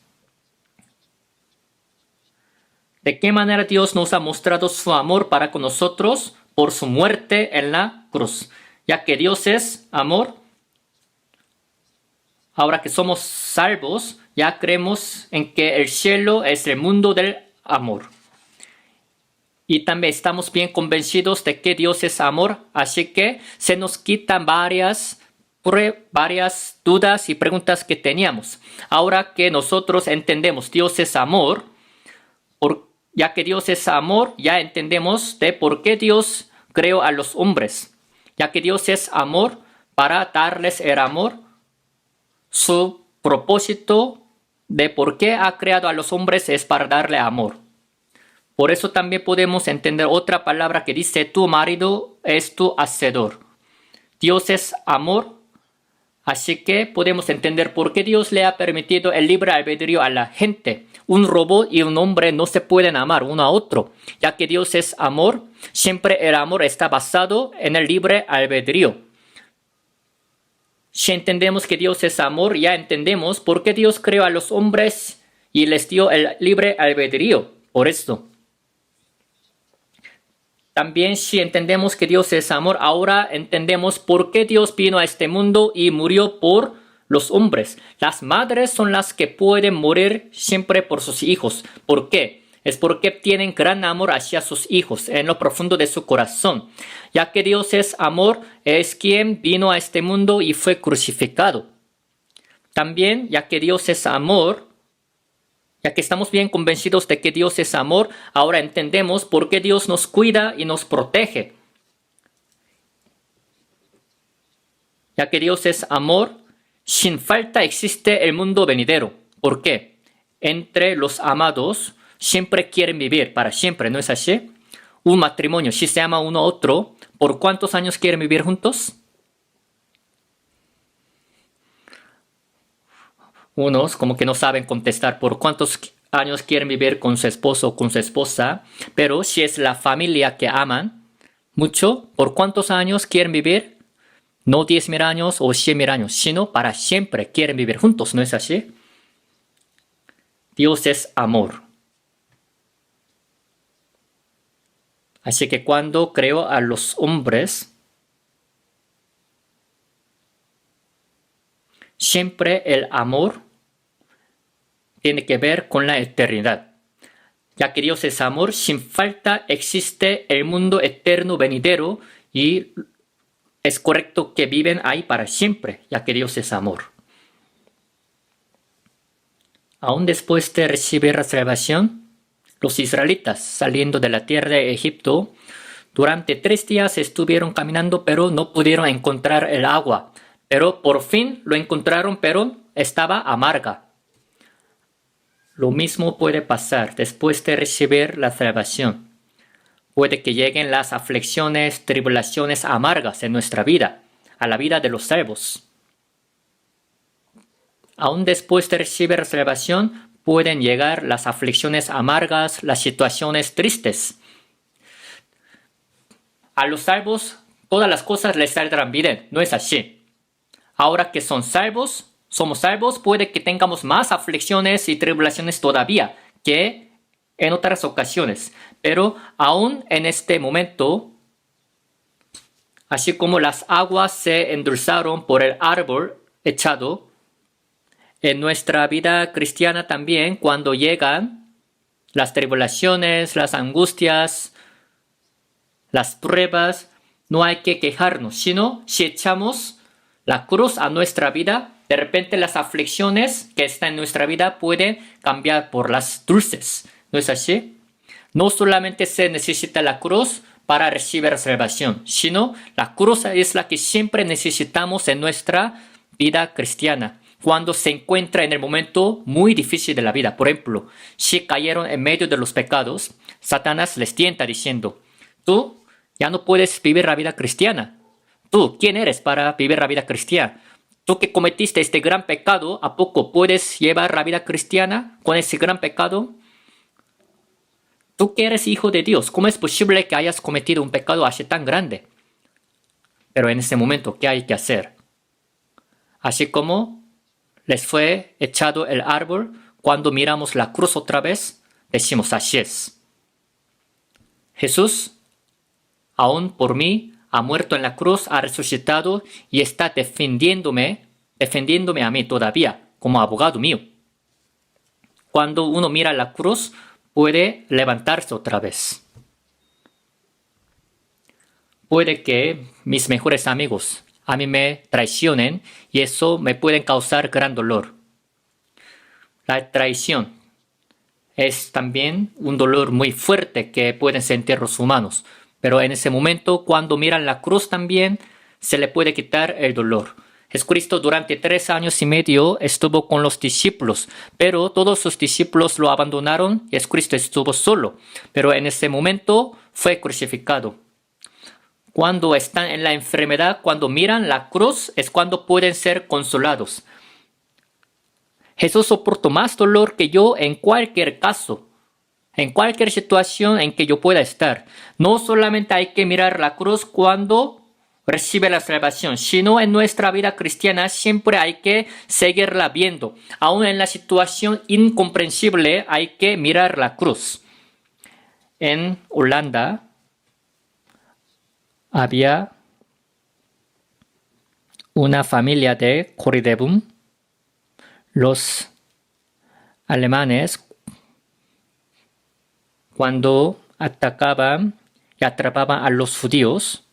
¿De qué manera Dios nos ha mostrado su amor para con nosotros? Por su muerte en la cruz. Ya que Dios es amor, ahora que somos salvos, ya creemos en que el cielo es el mundo del amor. Y también estamos bien convencidos de que Dios es amor, así que se nos quitan varias dudas y preguntas que teníamos. Ahora que nosotros entendemos Dios es amor, ya que Dios es amor, ya entendemos de por qué Dios creó a los hombres. Ya que Dios es amor, para darles el amor, su propósito de por qué ha creado a los hombres es para darle amor. Por eso también podemos entender otra palabra que dice, tu marido es tu hacedor. Dios es amor, así que podemos entender por qué Dios le ha permitido el libre albedrío a la gente. Un robot y un hombre no se pueden amar uno a otro, ya que Dios es amor. Siempre el amor está basado en el libre albedrío. Si entendemos que Dios es amor, ya entendemos por qué Dios creó a los hombres y les dio el libre albedrío. Por esto. También si entendemos que Dios es amor, ahora entendemos por qué Dios vino a este mundo y murió por los hombres. Las madres son las que pueden morir siempre por sus hijos. ¿Por qué? Es porque tienen gran amor hacia sus hijos en lo profundo de su corazón. Ya que Dios es amor, es quien vino a este mundo y fue crucificado. También, ya que Dios es amor, ya que estamos bien convencidos de que Dios es amor, ahora entendemos por qué Dios nos cuida y nos protege. Ya que Dios es amor, sin falta existe el mundo venidero. ¿Por qué? Entre los amados siempre quieren vivir para siempre, ¿no es así? Un matrimonio, si se ama uno a otro, ¿por cuántos años quieren vivir juntos? Unos como que no saben contestar por cuántos años quieren vivir con su esposo o con su esposa, pero si es la familia que aman mucho, ¿por cuántos años quieren vivir? No 10,000 años o 100,000 años, sino para siempre quieren vivir juntos, ¿no es así? Dios es amor. Así que cuando creó a los hombres, siempre el amor tiene que ver con la eternidad. Ya que Dios es amor, sin falta existe el mundo eterno venidero y es correcto que viven ahí para siempre, ya que Dios es amor. Aún después de recibir la salvación, los israelitas saliendo de la tierra de Egipto, durante 3 días estuvieron caminando pero no pudieron encontrar el agua. Pero por fin lo encontraron, pero estaba amarga. Lo mismo puede pasar después de recibir la salvación. Puede que lleguen las aflicciones, tribulaciones amargas en nuestra vida, a la vida de los salvos. Aún después de recibir la salvación, pueden llegar las aflicciones amargas, las situaciones tristes. A los salvos, todas las cosas les saldrán bien, no es así. Ahora que somos salvos, puede que tengamos más aflicciones y tribulaciones todavía que en otras ocasiones. Pero aún en este momento, así como las aguas se endulzaron por el árbol echado, en nuestra vida cristiana también, cuando llegan las tribulaciones, las angustias, las pruebas, no hay que quejarnos, sino si echamos la cruz a nuestra vida, de repente las aflicciones que están en nuestra vida pueden cambiar por las dulces. ¿No es así? No solamente se necesita la cruz para recibir la salvación, sino la cruz es la que siempre necesitamos en nuestra vida cristiana. Cuando se encuentra en el momento muy difícil de la vida. Por ejemplo, si cayeron en medio de los pecados, Satanás les tienta diciendo, tú ya no puedes vivir la vida cristiana. ¿Tú quién eres para vivir la vida cristiana? Tú que cometiste este gran pecado, ¿a poco puedes llevar la vida cristiana con ese gran pecado? Tú que eres hijo de Dios, ¿cómo es posible que hayas cometido un pecado así tan grande? Pero en ese momento, ¿qué hay que hacer? Así como les fue echado el árbol, cuando miramos la cruz otra vez, decimos así es. Jesús, aún por mí, ha muerto en la cruz, ha resucitado y está defendiéndome a mí todavía, como abogado mío. Cuando uno mira la cruz, puede levantarse otra vez. Puede que mis mejores amigos a mí me traicionen y eso me puede causar gran dolor. La traición es también un dolor muy fuerte que pueden sentir los humanos. Pero en ese momento, cuando miran la cruz también, se le puede quitar el dolor. Jesucristo durante 3 años y medio estuvo con los discípulos, pero todos sus discípulos lo abandonaron y Jesucristo estuvo solo. Pero en ese momento fue crucificado. Cuando están en la enfermedad, cuando miran la cruz, es cuando pueden ser consolados. Jesús soportó más dolor que yo en cualquier caso, en cualquier situación en que yo pueda estar. No solamente hay que mirar la cruz cuando recibe la salvación, sino en nuestra vida cristiana siempre hay que seguirla viendo. Aún en la situación incomprensible hay que mirar la cruz. En Holanda había una familia de Corridebum. Los alemanes, cuando atacaban y atrapaban a los judíos,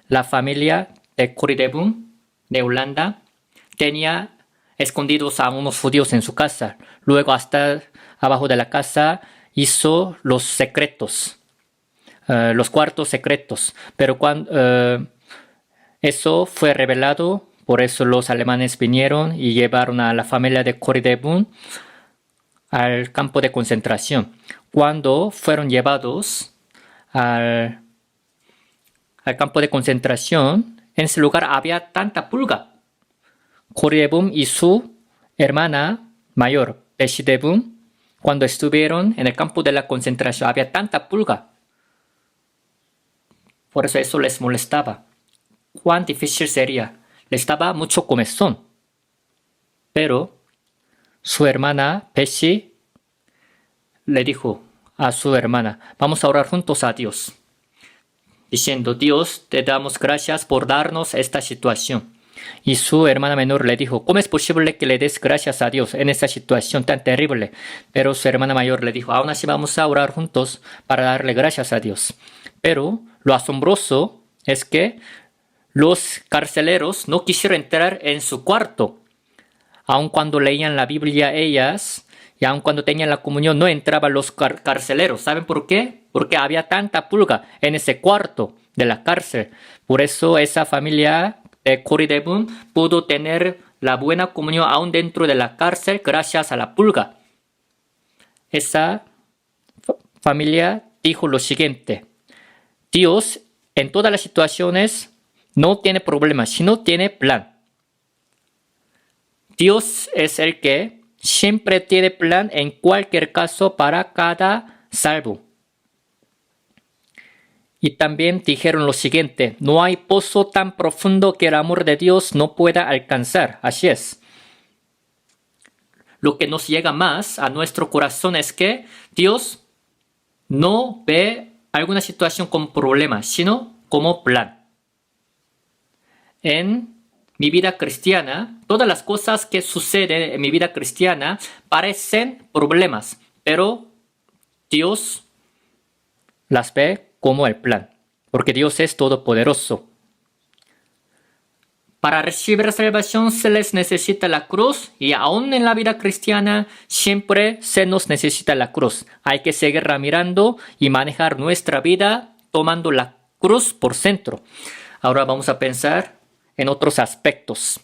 la familia de Corridebum de Holanda tenía escondidos a unos judíos en su casa. Luego hasta abajo de la casa hizo los secretos. Los cuartos secretos, pero cuando eso fue revelado, por eso los alemanes vinieron y llevaron a la familia de Corridebum al campo de concentración. Cuando fueron llevados al campo de concentración, en ese lugar había tanta pulga. Corridebum y su hermana mayor, Beshidebum, cuando estuvieron en el campo de la concentración, había tanta pulga. Por eso les molestaba. Cuán difícil sería. Les daba mucho comezón. Pero su hermana Beshi le dijo a su hermana, vamos a orar juntos a Dios, diciendo, Dios, te damos gracias por darnos esta situación. Y su hermana menor le dijo, ¿cómo es posible que le des gracias a Dios en esta situación tan terrible? Pero su hermana mayor le dijo, aún así vamos a orar juntos para darle gracias a Dios. Pero lo asombroso es que los carceleros no quisieron entrar en su cuarto. Aun cuando leían la Biblia ellas, y aun cuando tenían la comunión, no entraban los carceleros. ¿Saben por qué? Porque había tanta pulga en ese cuarto de la cárcel. Por eso esa familia de Coridebun pudo tener la buena comunión aún dentro de la cárcel gracias a la pulga. Esa familia dijo lo siguiente: Dios en todas las situaciones no tiene problemas, sino tiene plan. Dios es el que siempre tiene plan en cualquier caso para cada salvo. Y también dijeron lo siguiente: no hay pozo tan profundo que el amor de Dios no pueda alcanzar. Así es. Lo que nos llega más a nuestro corazón es que Dios no ve alguna situación como problema, sino como plan. En mi vida cristiana, todas las cosas que suceden en mi vida cristiana parecen problemas, pero Dios las ve como el plan, porque Dios es todopoderoso. Para recibir la salvación se les necesita la cruz, y aún en la vida cristiana siempre se nos necesita la cruz. Hay que seguirla mirando y manejar nuestra vida tomando la cruz por centro. Ahora vamos a pensar en otros aspectos.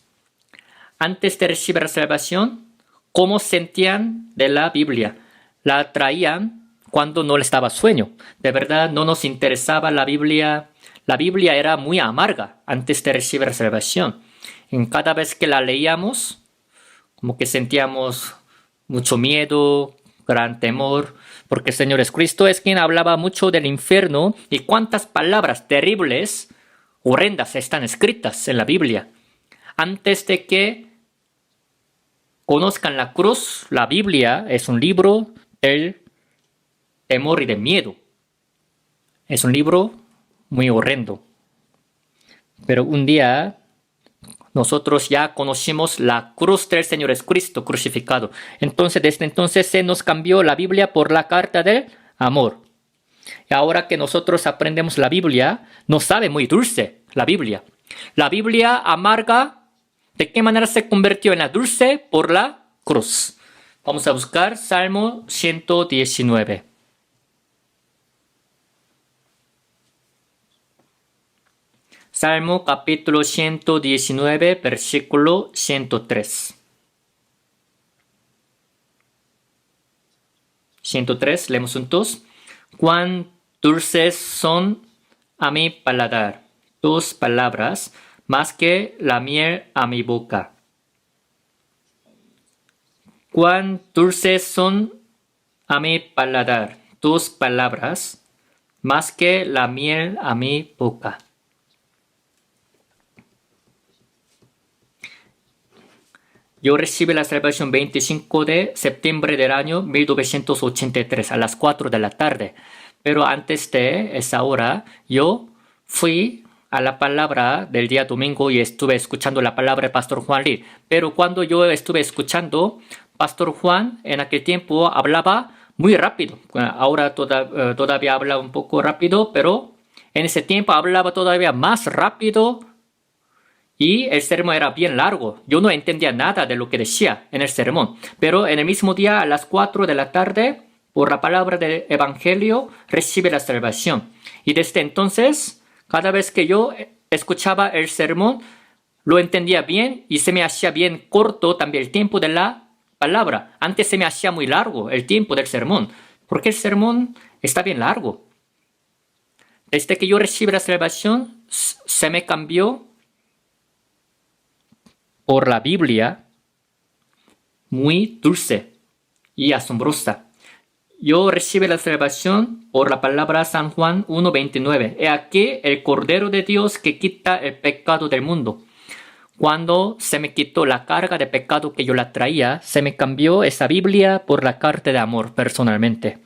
Antes de recibir la salvación, ¿cómo sentían de la Biblia? La traían cuando no les daba sueño. De verdad no nos interesaba la Biblia. La Biblia era muy amarga antes de recibir la salvación. En cada vez que la leíamos, como que sentíamos mucho miedo, gran temor, porque el Señor Jesucristo es quien hablaba mucho del infierno y cuántas palabras terribles, horrendas están escritas en la Biblia. Antes de que conozcan la cruz, la Biblia es un libro del temor y de miedo. Es un libro muy horrendo. Pero un día nosotros ya conocimos la cruz del Señor Jesucristo crucificado. Entonces, desde entonces se nos cambió la Biblia por la carta del amor. Y ahora que nosotros aprendemos la Biblia, nos sabe muy dulce la Biblia. La Biblia amarga, ¿de qué manera se convirtió en la dulce? Por la cruz. Vamos a buscar Salmo 119. Salmo capítulo 119, versículo 103. 103, leemos juntos. Cuán dulces son a mi paladar tus palabras, más que la miel a mi boca. Cuán dulces son a mi paladar tus palabras, más que la miel a mi boca. Yo recibí la salvación 25 de septiembre del año 1983 a las 4 de la tarde. Pero antes de esa hora, yo fui a la palabra del día domingo y estuve escuchando la palabra del Pastor Juan Lee. Pero cuando yo estuve escuchando, Pastor Juan en aquel tiempo hablaba muy rápido. Ahora todavía habla un poco rápido, pero en ese tiempo hablaba todavía más rápido. Y el sermón era bien largo. Yo no entendía nada de lo que decía en el sermón. Pero en el mismo día, a las 4 de la tarde, por la palabra del Evangelio, recibí la salvación. Y desde entonces, cada vez que yo escuchaba el sermón, lo entendía bien y se me hacía bien corto también el tiempo de la palabra. Antes se me hacía muy largo el tiempo del sermón, porque el sermón está bien largo. Desde que yo recibí la salvación, se me cambió por la Biblia muy dulce y asombrosa. Yo recibí la salvación por la palabra San Juan 1:29. He aquí el Cordero de Dios que quita el pecado del mundo. Cuando se me quitó la carga de pecado que yo la traía, se me cambió esa Biblia por la carta de amor personalmente.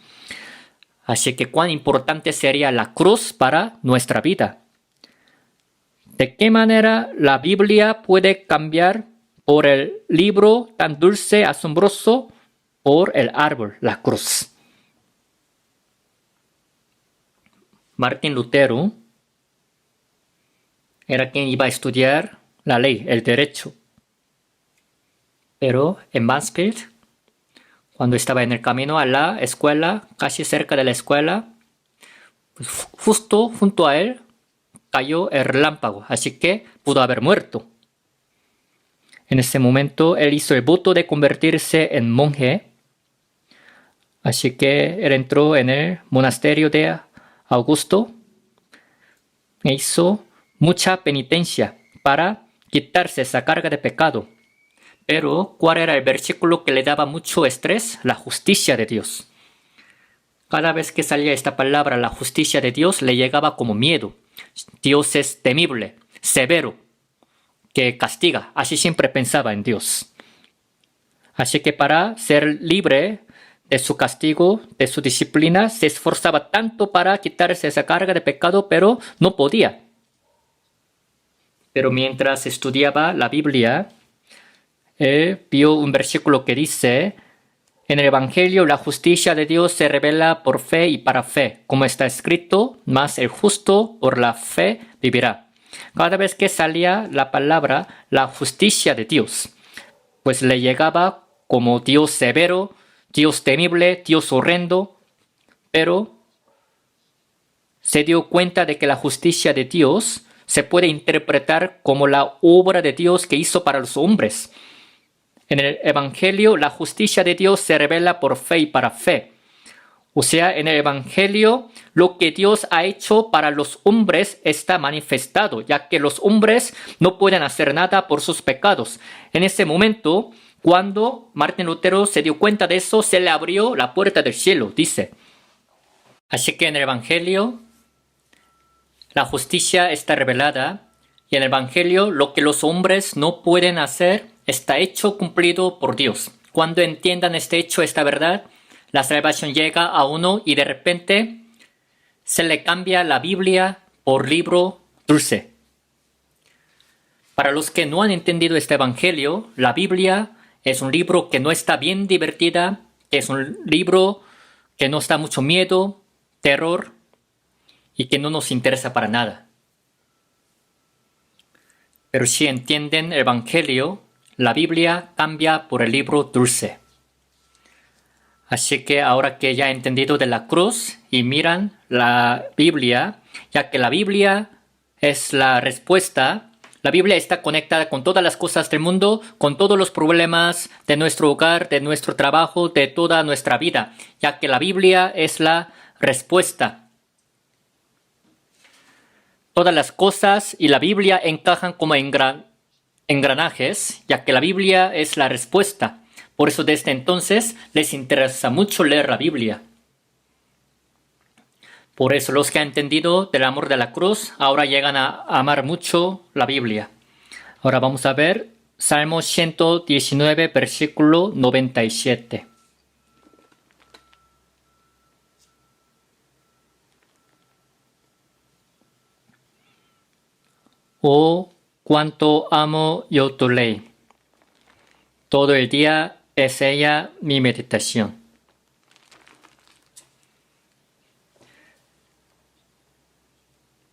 Así que cuán importante sería la cruz para nuestra vida. ¿De qué manera la Biblia puede cambiar por el libro tan dulce, asombroso, por el árbol, la cruz? Martín Lutero era quien iba a estudiar la ley, el derecho. Pero en Mansfield, cuando estaba en el camino a la escuela, casi cerca de la escuela, pues justo junto a él cayó el relámpago, así que pudo haber muerto. En ese momento él hizo el voto de convertirse en monje, así que él entró en el monasterio de Augusto e hizo mucha penitencia para quitarse esa carga de pecado. Pero, ¿cuál era el versículo que le daba mucho estrés? La justicia de Dios. Cada vez que salía esta palabra, la justicia de Dios, le llegaba como miedo. Dios es temible, severo, que castiga. Así siempre pensaba en Dios. Así que para ser libre de su castigo, de su disciplina, se esforzaba tanto para quitarse esa carga de pecado, pero no podía. Pero mientras estudiaba la Biblia, él vio un versículo que dice: en el Evangelio la justicia de Dios se revela por fe y para fe, como está escrito, mas el justo por la fe vivirá. Cada vez que salía la palabra, la justicia de Dios, pues le llegaba como Dios severo, Dios temible, Dios horrendo, pero se dio cuenta de que la justicia de Dios se puede interpretar como la obra de Dios que hizo para los hombres. En el Evangelio, la justicia de Dios se revela por fe y para fe. O sea, en el Evangelio, lo que Dios ha hecho para los hombres está manifestado, ya que los hombres no pueden hacer nada por sus pecados. En ese momento, cuando Martín Lutero se dio cuenta de eso, se le abrió la puerta del cielo, dice. Así que en el Evangelio, la justicia está revelada, y en el Evangelio, lo que los hombres no pueden hacer está hecho cumplido por Dios. Cuando entiendan este hecho, esta verdad, la salvación llega a uno y de repente se le cambia la Biblia por libro dulce. Para los que no han entendido este Evangelio, la Biblia es un libro que no está bien divertida, es un libro que nos da mucho miedo, terror y que no nos interesa para nada. Pero si entienden el Evangelio, la Biblia cambia por el libro dulce. Así que ahora que ya he entendido de la cruz y miran la Biblia, ya que la Biblia es la respuesta, la Biblia está conectada con todas las cosas del mundo, con todos los problemas de nuestro hogar, de nuestro trabajo, de toda nuestra vida, ya que la Biblia es la respuesta. Todas las cosas y la Biblia encajan como engranajes, ya que la Biblia es la respuesta. Por eso desde entonces les interesa mucho leer la Biblia. Por eso los que han entendido del amor de la cruz ahora llegan a amar mucho la Biblia. Ahora vamos a ver Salmo 119, versículo 97. Oh, cuánto amo yo tu ley. Todo el día es ella mi meditación.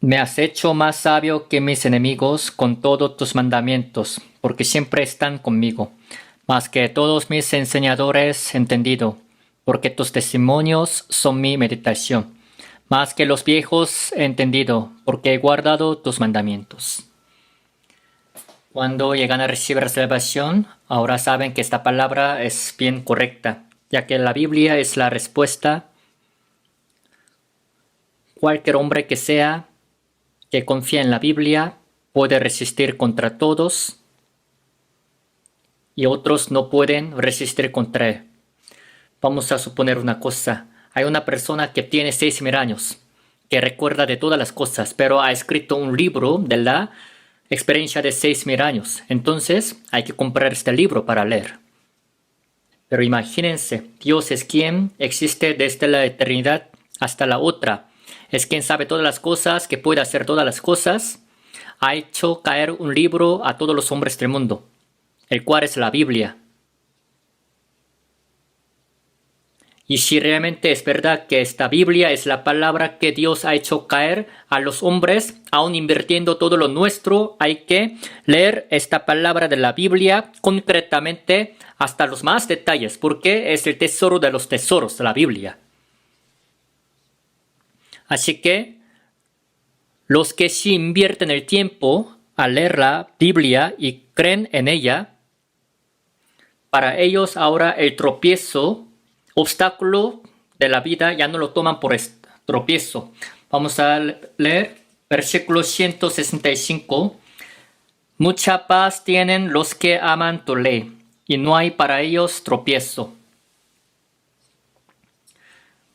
Me has hecho más sabio que mis enemigos con todos tus mandamientos, porque siempre están conmigo. Más que todos mis enseñadores entendido, porque tus testimonios son mi meditación. Más que los viejos he entendido, porque he guardado tus mandamientos. Cuando llegan a recibir la salvación, ahora saben que esta palabra es bien correcta, ya que la Biblia es la respuesta. Cualquier hombre que sea, que confía en la Biblia, puede resistir contra todos y otros no pueden resistir contra él. Vamos a suponer una cosa. Hay una persona que tiene 6.000 años, que recuerda de todas las cosas, pero ha escrito un libro de la experiencia de 6.000 años. Entonces hay que comprar este libro para leer. Pero imagínense, Dios es quien existe desde la eternidad hasta la otra. Es quien sabe todas las cosas, que puede hacer todas las cosas. ha hecho caer un libro a todos los hombres del mundo, el cual es la Biblia. Y si realmente es verdad que esta Biblia es la palabra que Dios ha hecho caer a los hombres, aun invirtiendo todo lo nuestro, hay que leer esta palabra de la Biblia concretamente hasta los más detalles, porque es el tesoro de los tesoros de la Biblia. Así que los que sí invierten el tiempo a leer la Biblia y creen en ella, para ellos ahora el tropiezo, obstáculo de la vida, ya no lo toman por tropiezo. Vamos a leer versículo 165. Mucha paz tienen los que aman tu ley, y no hay para ellos tropiezo.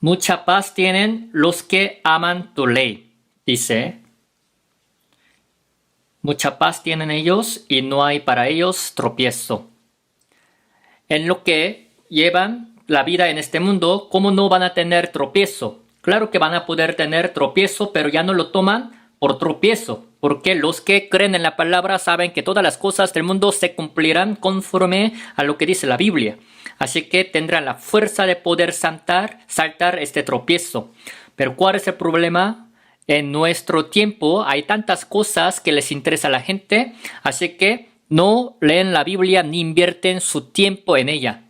Mucha paz tienen los que aman tu ley, dice. Mucha paz tienen ellos y no hay para ellos tropiezo. En lo que llevan la vida en este mundo, ¿cómo no van a tener tropiezo? Claro que van a poder tener tropiezo, pero ya no lo toman por tropiezo, porque los que creen en la palabra saben que todas las cosas del mundo se cumplirán conforme a lo que dice la Biblia. Así que tendrán la fuerza de poder saltar este tropiezo. Pero ¿cuál es el problema? En nuestro tiempo hay tantas cosas que les interesa a la gente, así que no leen la Biblia ni invierten su tiempo en ella,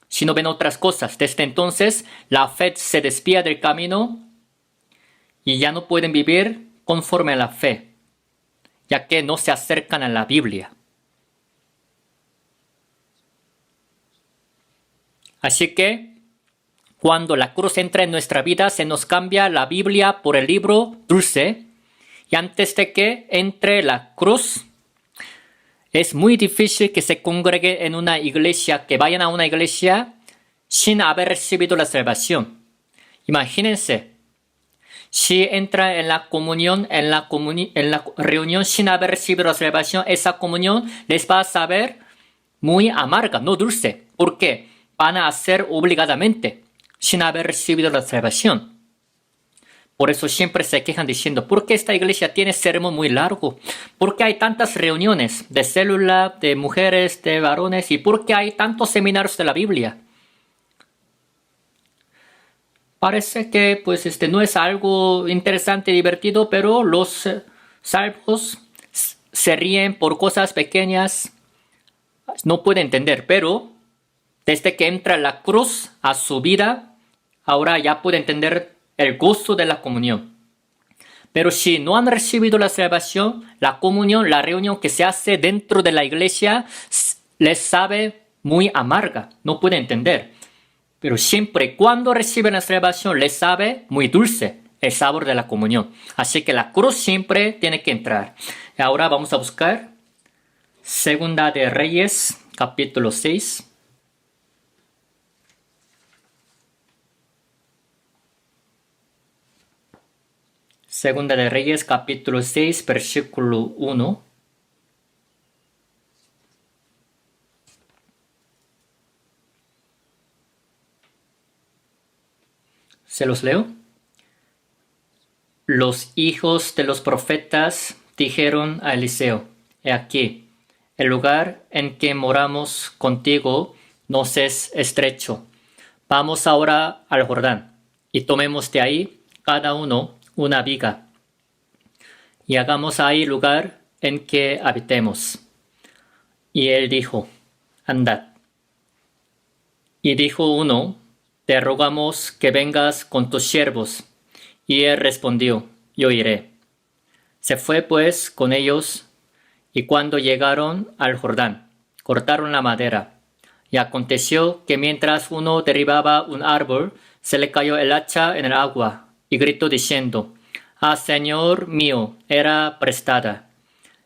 sino ven otras cosas. Desde entonces, la fe se desvía del camino y ya no pueden vivir conforme a la fe, ya que no se acercan a la Biblia. Así que, cuando la cruz entra en nuestra vida, se nos cambia la Biblia por el libro dulce, y antes de que entre la cruz, es muy difícil que se congregue en una iglesia, que vayan a una iglesia sin haber recibido la salvación. Imagínense, si entra en la comunión, en la reunión sin haber recibido la salvación, esa comunión les va a saber muy amarga, no dulce. ¿Por qué? Van a hacer obligadamente, sin haber recibido la salvación. Por eso siempre se quejan diciendo, ¿por qué esta iglesia tiene sermón muy largo? ¿Por qué hay tantas reuniones de célula, de mujeres, de varones? ¿Y por qué hay tantos seminarios de la Biblia? Parece que pues no es algo interesante y divertido, pero los salvos se ríen por cosas pequeñas. No pueden entender, pero desde que entra la cruz a su vida, ahora ya puede entender el gozo de la comunión. Pero si no han recibido la salvación, la comunión, la reunión que se hace dentro de la iglesia, les sabe muy amarga, no puede entender. Pero siempre y cuando reciben la salvación, les sabe muy dulce el sabor de la comunión. Así que la cruz siempre tiene que entrar. Y ahora vamos a buscar Segunda de Reyes, capítulo 6. Segunda de Reyes, capítulo 6, versículo 1. ¿Se los leo? Los hijos de los profetas dijeron a Eliseo, he aquí, el lugar en que moramos contigo nos es estrecho. Vamos ahora al Jordán y tomemos de ahí cada uno una viga y hagamos ahí lugar en que habitemos. Y él dijo, andad. Y dijo uno, te rogamos que vengas con tus siervos. Y él respondió, yo iré. Se fue pues con ellos, y cuando llegaron al Jordán, cortaron la madera. Y aconteció que mientras uno derribaba un árbol, se le cayó el hacha en el agua, y gritó diciendo, ah, Señor mío, era prestada.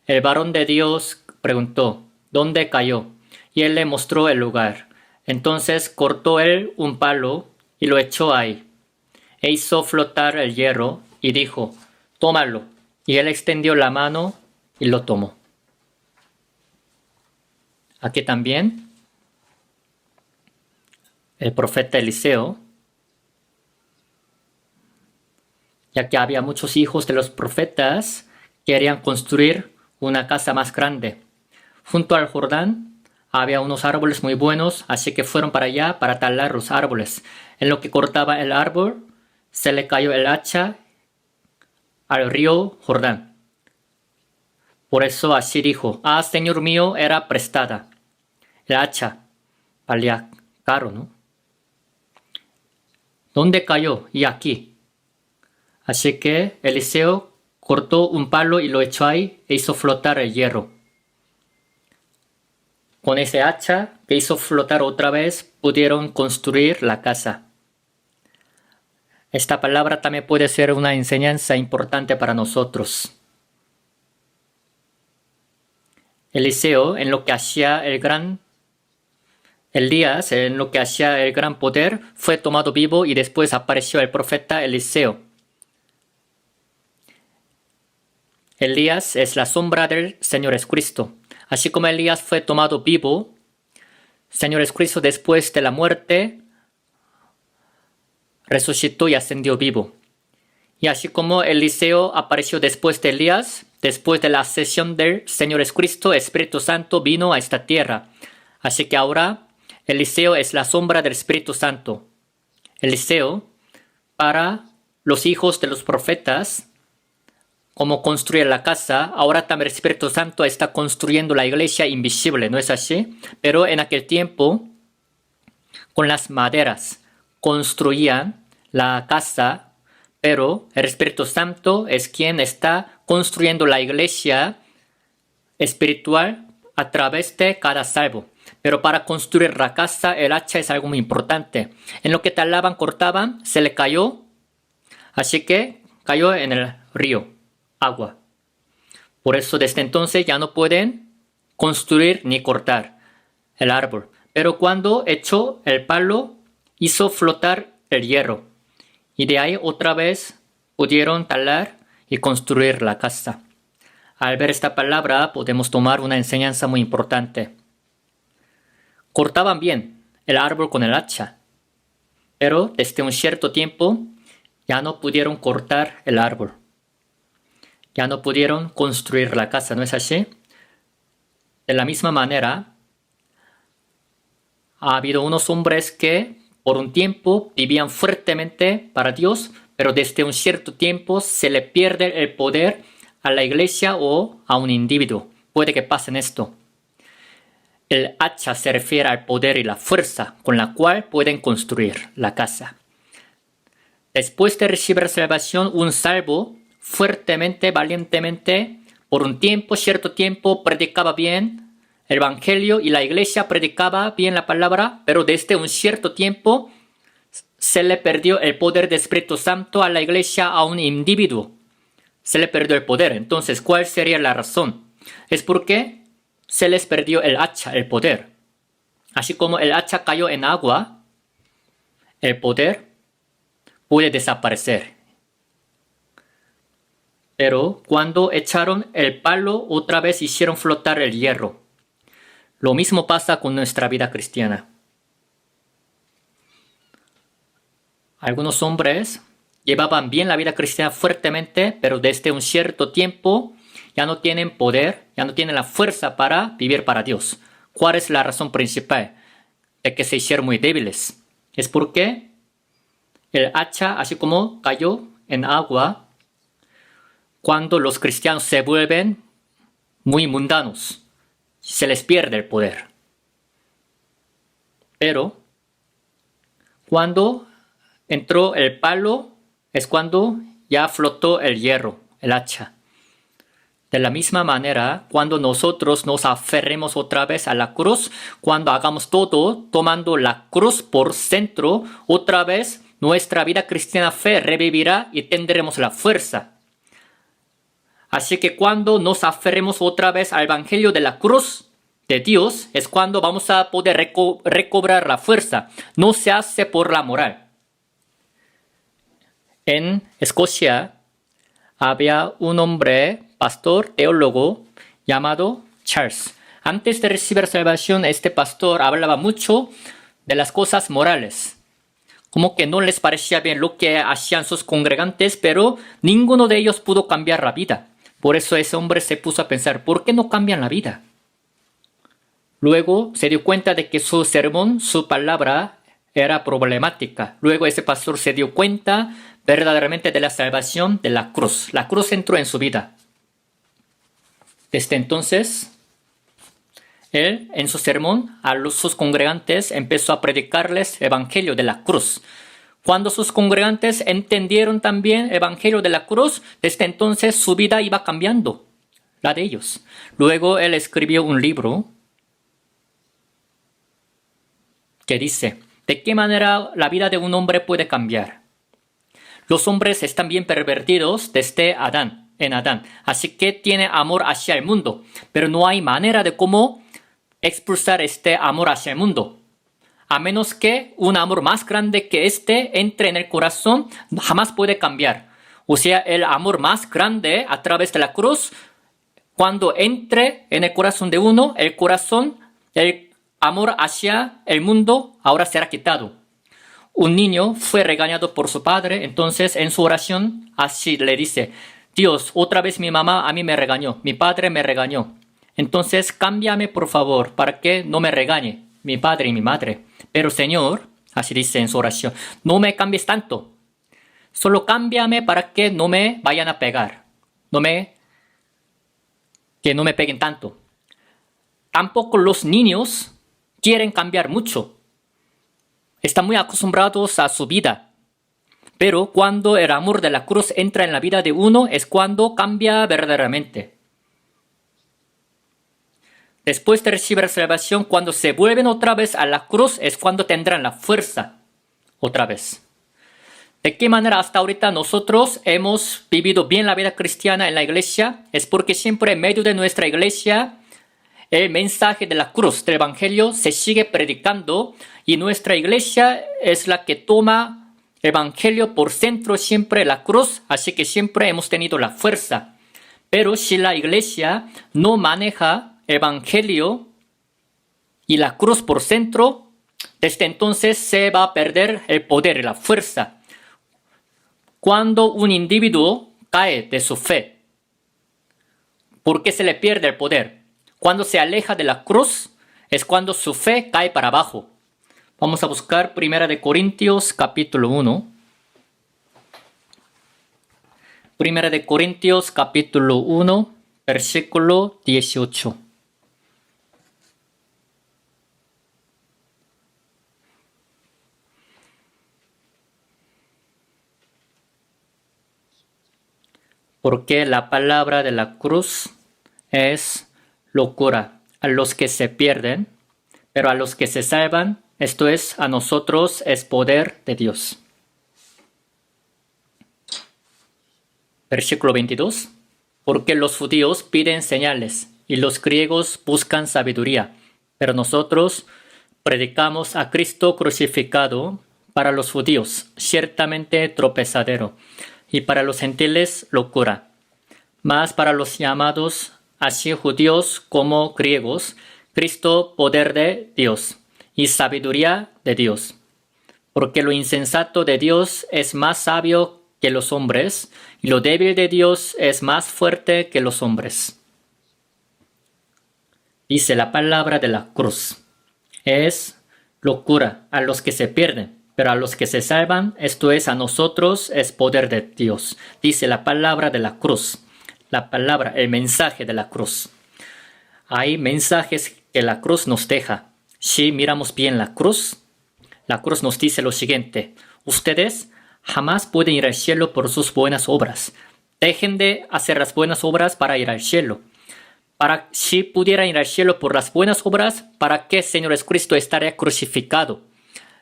El varón de Dios preguntó, ¿dónde cayó? Y él le mostró el lugar. Entonces cortó él un palo y lo echó ahí. E hizo flotar el hierro y dijo, tómalo. Y él extendió la mano y lo tomó. Aquí también el profeta Eliseo, ya que había muchos hijos de los profetas, querían construir una casa más grande. Junto al Jordán había unos árboles muy buenos, así que fueron para allá para talar los árboles. En lo que cortaba el árbol, se le cayó el hacha al río Jordán. Por eso así dijo: ah, Señor mío, era prestada. El hacha valía caro, ¿no? ¿Dónde cayó? Y aquí. Así que Eliseo cortó un palo y lo echó ahí e hizo flotar el hierro. Con ese hacha que hizo flotar otra vez, pudieron construir la casa. Esta palabra también puede ser una enseñanza importante para nosotros. Eliseo, en lo que hacía Elías, en lo que hacía el gran poder, fue tomado vivo y después apareció el profeta Eliseo. Elías es la sombra del Señor Jesucristo. Así como Elías fue tomado vivo, Señor Jesucristo después de la muerte resucitó y ascendió vivo. Y así como Eliseo apareció después de Elías, después de la ascensión del Señor Jesucristo, Espíritu Santo vino a esta tierra. Así que ahora Eliseo es la sombra del Espíritu Santo. Eliseo, para los hijos de los profetas, como construir la casa, ahora también el Espíritu Santo está construyendo la iglesia invisible, ¿no es así? Pero en aquel tiempo, con las maderas, construían la casa, pero el Espíritu Santo es quien está construyendo la iglesia espiritual a través de cada salvo. Pero para construir la casa, el hacha es algo muy importante. En lo que talaban, cortaban, se le cayó, así que cayó en el río. Agua. Por eso desde entonces ya no pueden construir ni cortar el árbol. Pero cuando echó el palo, hizo flotar el hierro. Y de ahí otra vez pudieron talar y construir la casa. Al ver esta palabra podemos tomar una enseñanza muy importante. Cortaban bien el árbol con el hacha, pero desde un cierto tiempo ya no pudieron cortar el árbol. Ya no pudieron construir la casa, ¿no es así? De la misma manera, ha habido unos hombres que por un tiempo vivían fuertemente para Dios, pero desde un cierto tiempo se le pierde el poder a la iglesia o a un individuo. Puede que pase esto. El hacha se refiere al poder y la fuerza con la cual pueden construir la casa. Después de recibir salvación, un salvo fuertemente, valientemente, por un tiempo, cierto tiempo, predicaba bien el evangelio y la iglesia predicaba bien la palabra, pero desde un cierto tiempo se le perdió el poder del Espíritu Santo a la iglesia, a un individuo. Se le perdió el poder. Entonces, ¿cuál sería la razón? Es porque se les perdió el hacha, el poder. Así como el hacha cayó en agua, el poder puede desaparecer. Pero cuando echaron el palo, otra vez hicieron flotar el hierro. Lo mismo pasa con nuestra vida cristiana. Algunos hombres llevaban bien la vida cristiana fuertemente, pero desde un cierto tiempo ya no tienen poder, ya no tienen la fuerza para vivir para Dios. ¿Cuál es la razón principal de que se hicieron muy débiles? Es porque el hacha, así como cayó en agua, cuando los cristianos se vuelven muy mundanos, se les pierde el poder. Pero cuando entró el palo, es cuando ya flotó el hierro, el hacha. De la misma manera, cuando nosotros nos aferremos otra vez a la cruz, cuando hagamos todo tomando la cruz por centro, otra vez nuestra vida cristiana fe revivirá y tendremos la fuerza. Así que cuando nos aferremos otra vez al evangelio de la cruz de Dios, es cuando vamos a poder recobrar la fuerza. No se hace por la moral. En Escocia había un hombre, pastor, teólogo, llamado Charles. Antes de recibir salvación, este pastor hablaba mucho de las cosas morales. Como que no les parecía bien lo que hacían sus congregantes, pero ninguno de ellos pudo cambiar la vida. Por eso ese hombre se puso a pensar, ¿por qué no cambian la vida? Luego se dio cuenta de que su sermón, su palabra, era problemática. Luego ese pastor se dio cuenta verdaderamente de la salvación de la cruz. La cruz entró en su vida. Desde entonces, él, en su sermón, sus congregantes empezó a predicarles el evangelio de la cruz. Cuando sus congregantes entendieron también el evangelio de la cruz, desde entonces su vida iba cambiando, la de ellos. Luego él escribió un libro que dice, ¿de qué manera la vida de un hombre puede cambiar? Los hombres están bien pervertidos desde en Adán, así que tiene amor hacia el mundo, pero no hay manera de cómo expulsar este amor hacia el mundo. A menos que un amor más grande que este entre en el corazón, jamás puede cambiar. O sea, el amor más grande a través de la cruz, cuando entre en el corazón de uno, el amor hacia el mundo ahora será quitado. Un niño fue regañado por su padre, entonces en su oración así le dice, Dios, otra vez mi mamá a mí me regañó, mi padre me regañó. Entonces cámbiame por favor para que no me regañe mi padre y mi madre. Pero Señor, así dice en su oración, no me cambies tanto. Solo cámbiame para que no me vayan a pegar. Que no me peguen tanto. Tampoco los niños quieren cambiar mucho. Están muy acostumbrados a su vida. Pero cuando el amor de la cruz entra en la vida de uno es cuando cambia verdaderamente. Después de recibir la salvación, cuando se vuelven otra vez a la cruz, es cuando tendrán la fuerza otra vez. ¿De qué manera hasta ahorita nosotros hemos vivido bien la vida cristiana en la iglesia? Es porque siempre en medio de nuestra iglesia el mensaje de la cruz, del evangelio, se sigue predicando y nuestra iglesia es la que toma el evangelio por centro siempre la cruz, así que siempre hemos tenido la fuerza. Pero si la iglesia no maneja evangelio y la cruz por centro, desde entonces se va a perder el poder y la fuerza. Cuando un individuo cae de su fe, ¿por qué se le pierde el poder? Cuando se aleja de la cruz, es cuando su fe cae para abajo. Vamos a buscar 1 Corintios capítulo 1. 1 Corintios capítulo 1, versículo 18. Porque la palabra de la cruz es locura a los que se pierden, pero a los que se salvan, esto es, a nosotros es poder de Dios. Versículo 22. Porque los judíos piden señales y los griegos buscan sabiduría, pero nosotros predicamos a Cristo crucificado, para los judíos ciertamente tropezadero, y para los gentiles locura. Mas para los llamados, así judíos como griegos, Cristo poder de Dios y sabiduría de Dios. Porque lo insensato de Dios es más sabio que los hombres, y lo débil de Dios es más fuerte que los hombres. Dice la palabra de la cruz. Es locura a los que se pierden, pero a los que se salvan, esto es, a nosotros, es poder de Dios. Dice la palabra de la cruz. La palabra, el mensaje de la cruz. Hay mensajes que la cruz nos deja. Si miramos bien la cruz nos dice lo siguiente. Ustedes jamás pueden ir al cielo por sus buenas obras. Dejen de hacer las buenas obras para ir al cielo. Si pudieran ir al cielo por las buenas obras, ¿para qué Señor Jesucristo estaría crucificado?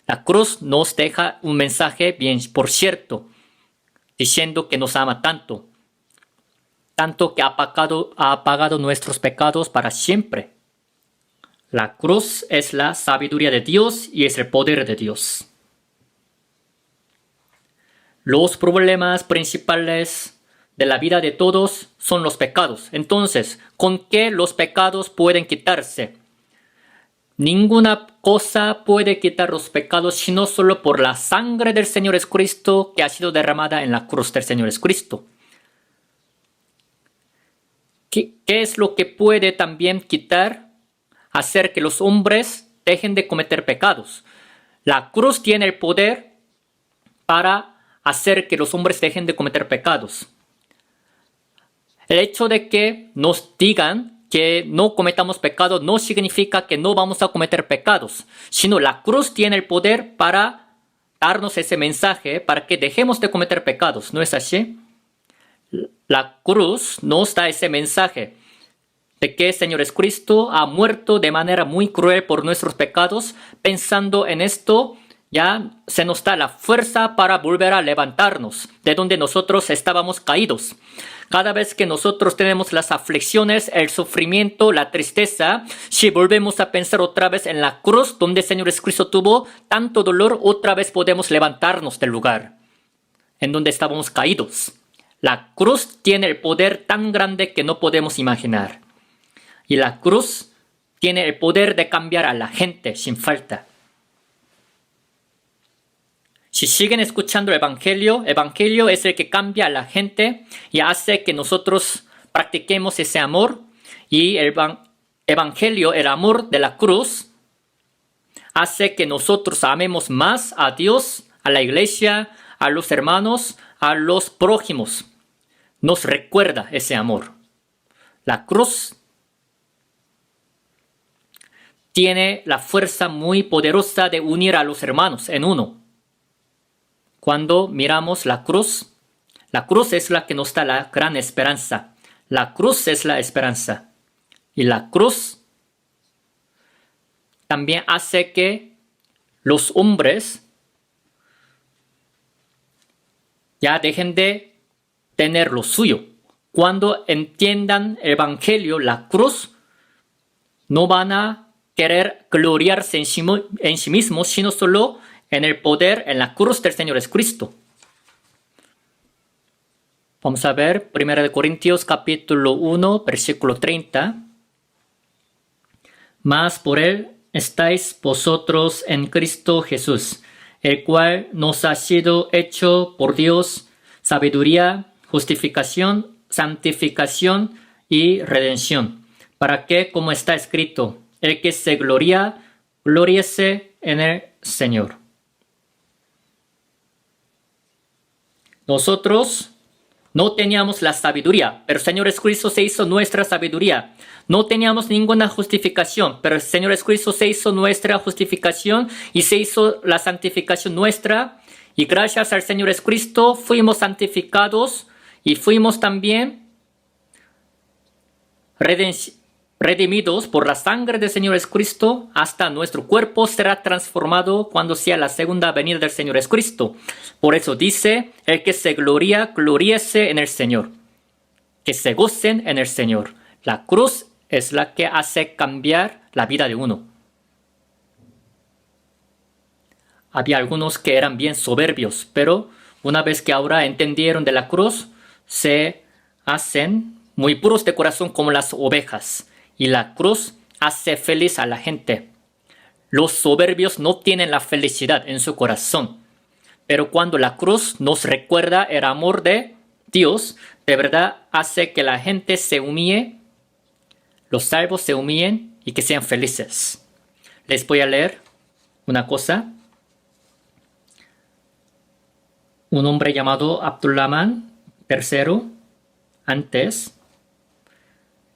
La cruz nos deja un mensaje bien, por cierto, diciendo que nos ama tanto que ha pagado nuestros pecados para siempre. La cruz es la sabiduría de Dios y es el poder de Dios. Los problemas principales de la vida de todos son los pecados. Entonces, ¿con qué los pecados pueden quitarse? Ninguna cosa puede quitar los pecados sino solo por la sangre del Señor Jesucristo que ha sido derramada en la cruz del Señor Jesucristo. ¿Qué es lo que puede también quitar, hacer que los hombres dejen de cometer pecados? La cruz tiene el poder para hacer que los hombres dejen de cometer pecados. El hecho de que nos digan que no cometamos pecados no significa que no vamos a cometer pecados, sino la cruz tiene el poder para darnos ese mensaje para que dejemos de cometer pecados, ¿no es así? La cruz nos da ese mensaje de que el Señor Jesucristo ha muerto de manera muy cruel por nuestros pecados. Pensando en esto, ya se nos da la fuerza para volver a levantarnos de donde nosotros estábamos caídos. Cada vez que nosotros tenemos las aflicciones, el sufrimiento, la tristeza, si volvemos a pensar otra vez en la cruz donde el Señor Jesucristo tuvo tanto dolor, otra vez podemos levantarnos del lugar en donde estábamos caídos. La cruz tiene el poder tan grande que no podemos imaginar. Y la cruz tiene el poder de cambiar a la gente sin falta. Si siguen escuchando el Evangelio es el que cambia a la gente y hace que nosotros practiquemos ese amor. Y el Evangelio, el amor de la cruz, hace que nosotros amemos más a Dios, a la iglesia, a los hermanos, a los prójimos. Nos recuerda ese amor. La cruz tiene la fuerza muy poderosa de unir a los hermanos en uno. Cuando miramos la cruz es la que nos da la gran esperanza. La cruz es la esperanza. Y la cruz también hace que los hombres ya dejen de tener lo suyo. Cuando entiendan el Evangelio, la cruz, no van a querer gloriarse en sí mismos, sino solo en el poder, en la cruz del Señor Jesucristo. Vamos a ver 1 Corintios capítulo 1, versículo 30. Mas por él estáis vosotros en Cristo Jesús, el cual nos ha sido hecho por Dios sabiduría, justificación, santificación y redención, para que, como está escrito, el que se gloría, gloriese en el Señor. Nosotros no teníamos la sabiduría, pero el Señor Jesucristo se hizo nuestra sabiduría. No teníamos ninguna justificación, pero el Señor Jesucristo se hizo nuestra justificación y se hizo la santificación nuestra. Y gracias al Señor Jesucristo fuimos santificados y fuimos también redimidos por la sangre del Señor Jesucristo. Hasta nuestro cuerpo será transformado cuando sea la segunda venida del Señor Jesucristo. Por eso dice, el que se gloría, gloríese en el Señor. Que se gocen en el Señor. La cruz es la que hace cambiar la vida de uno. Había algunos que eran bien soberbios, pero una vez que ahora entendieron de la cruz, se hacen muy puros de corazón como las ovejas. Y la cruz hace feliz a la gente. Los soberbios no tienen la felicidad en su corazón. Pero cuando la cruz nos recuerda el amor de Dios, de verdad hace que la gente se humille, los salvos se humillen y que sean felices. Les voy a leer una cosa. Un hombre llamado Abdulrahman III, antes,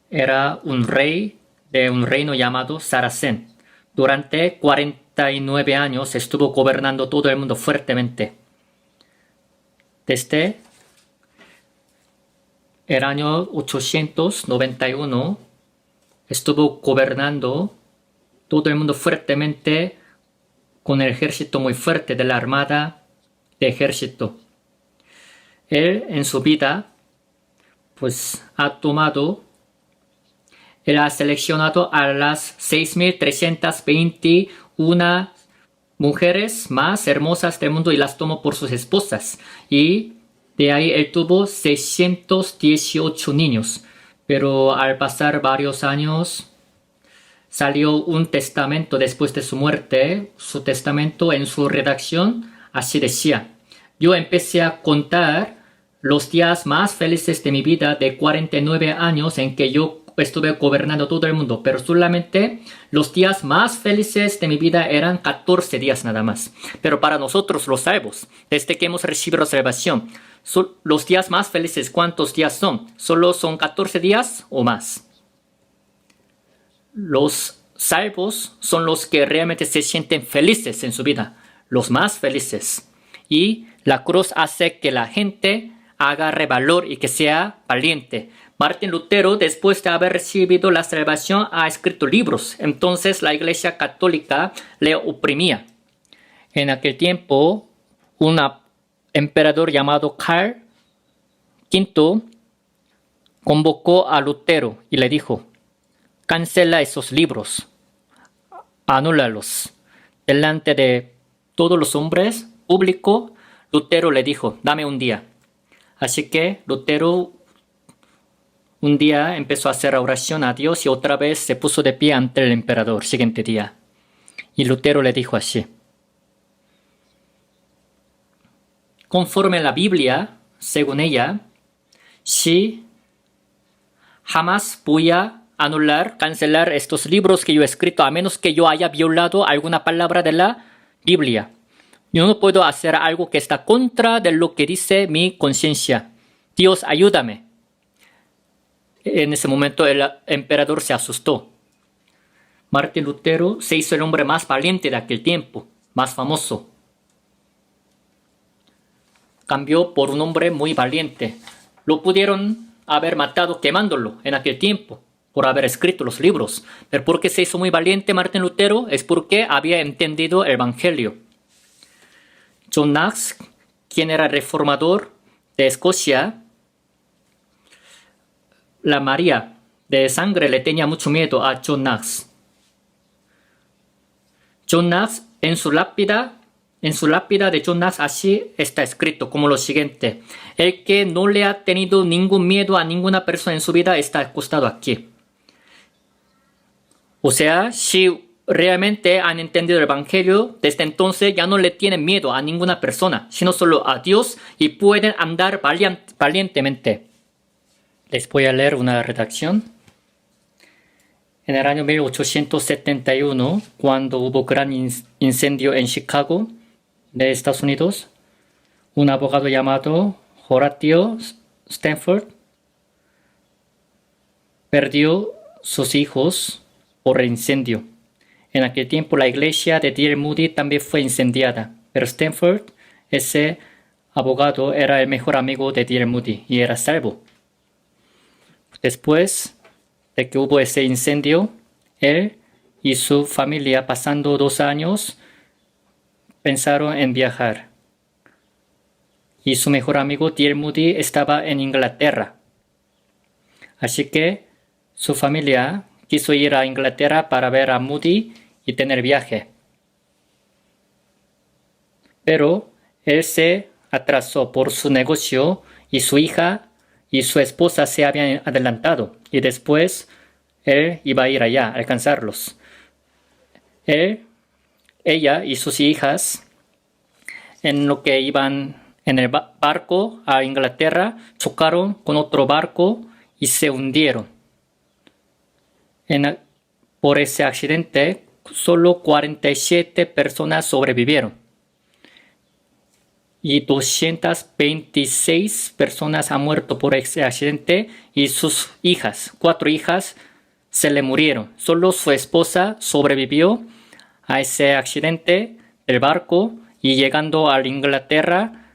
era un rey de un reino llamado Saracen. Durante 49 años estuvo gobernando todo el mundo fuertemente. Desde el año 891 estuvo gobernando todo el mundo fuertemente con el ejército muy fuerte de la armada de ejército. Él en su vida él ha seleccionado a las 6.321 mujeres más hermosas del mundo y las tomó por sus esposas. Y de ahí él tuvo 618 niños. Pero al pasar varios años, salió un testamento después de su muerte. Su testamento en su redacción así decía: yo empecé a contar los días más felices de mi vida de 49 años en que yo estuve gobernando todo el mundo, pero solamente los días más felices de mi vida eran 14 días nada más. Pero para nosotros los salvos, desde que hemos recibido la salvación, los días más felices, ¿cuántos días son? ¿Solo son 14 días o más? Los salvos son los que realmente se sienten felices en su vida, los más felices. Y la cruz hace que la gente agarre valor y que sea valiente. Martín Lutero, después de haber recibido la salvación, ha escrito libros. Entonces la Iglesia Católica le oprimía. En aquel tiempo, un emperador llamado Carl V convocó a Lutero y le dijo: cancela esos libros, anúlalos. Delante de todos los hombres, público, Lutero le dijo: dame un día. Así que Lutero un día empezó a hacer oración a Dios y otra vez se puso de pie ante el emperador, siguiente día. Y Lutero le dijo así: conforme a la Biblia, según ella, si jamás voy a anular, cancelar estos libros que yo he escrito, a menos que yo haya violado alguna palabra de la Biblia. Yo no puedo hacer algo que está contra de lo que dice mi conciencia. Dios, ayúdame. En ese momento el emperador se asustó. Martín Lutero se hizo el hombre más valiente de aquel tiempo, más famoso. Cambió por un hombre muy valiente. Lo pudieron haber matado quemándolo en aquel tiempo por haber escrito los libros. Pero ¿por qué se hizo muy valiente Martín Lutero? Es porque había entendido el Evangelio. John Knox, quien era reformador de Escocia, la María de sangre le tenía mucho miedo a John Knox. John Knox, en su lápida de John Knox así está escrito como lo siguiente: el que no le ha tenido ningún miedo a ninguna persona en su vida está acostado aquí. O sea, si realmente han entendido el Evangelio, desde entonces ya no le tienen miedo a ninguna persona, sino solo a Dios, y pueden andar valientemente. Les voy a leer una redacción. En el año 1871, cuando hubo gran incendio en Chicago, de Estados Unidos, un abogado llamado Horatio Stanford perdió sus hijos por el incendio. En aquel tiempo la iglesia de D.L. Moody también fue incendiada, pero Stanford, ese abogado, era el mejor amigo de D.L. Moody y era salvo. Después de que hubo ese incendio, él y su familia, pasando 2 años, pensaron en viajar. Y su mejor amigo D.L. Moody estaba en Inglaterra. Así que su familia quiso ir a Inglaterra para ver a Moody y tener viaje. Pero él se atrasó por su negocio y su hija y su esposa se habían adelantado. Y después él iba a ir allá a alcanzarlos. Ella y sus hijas, en lo que iban en el barco a Inglaterra, chocaron con otro barco y se hundieron. Por ese accidente, solo 47 personas sobrevivieron. Y 226 personas han muerto por ese accidente y sus hijas, 4 hijas, se le murieron. Solo su esposa sobrevivió a ese accidente del barco y llegando a Inglaterra,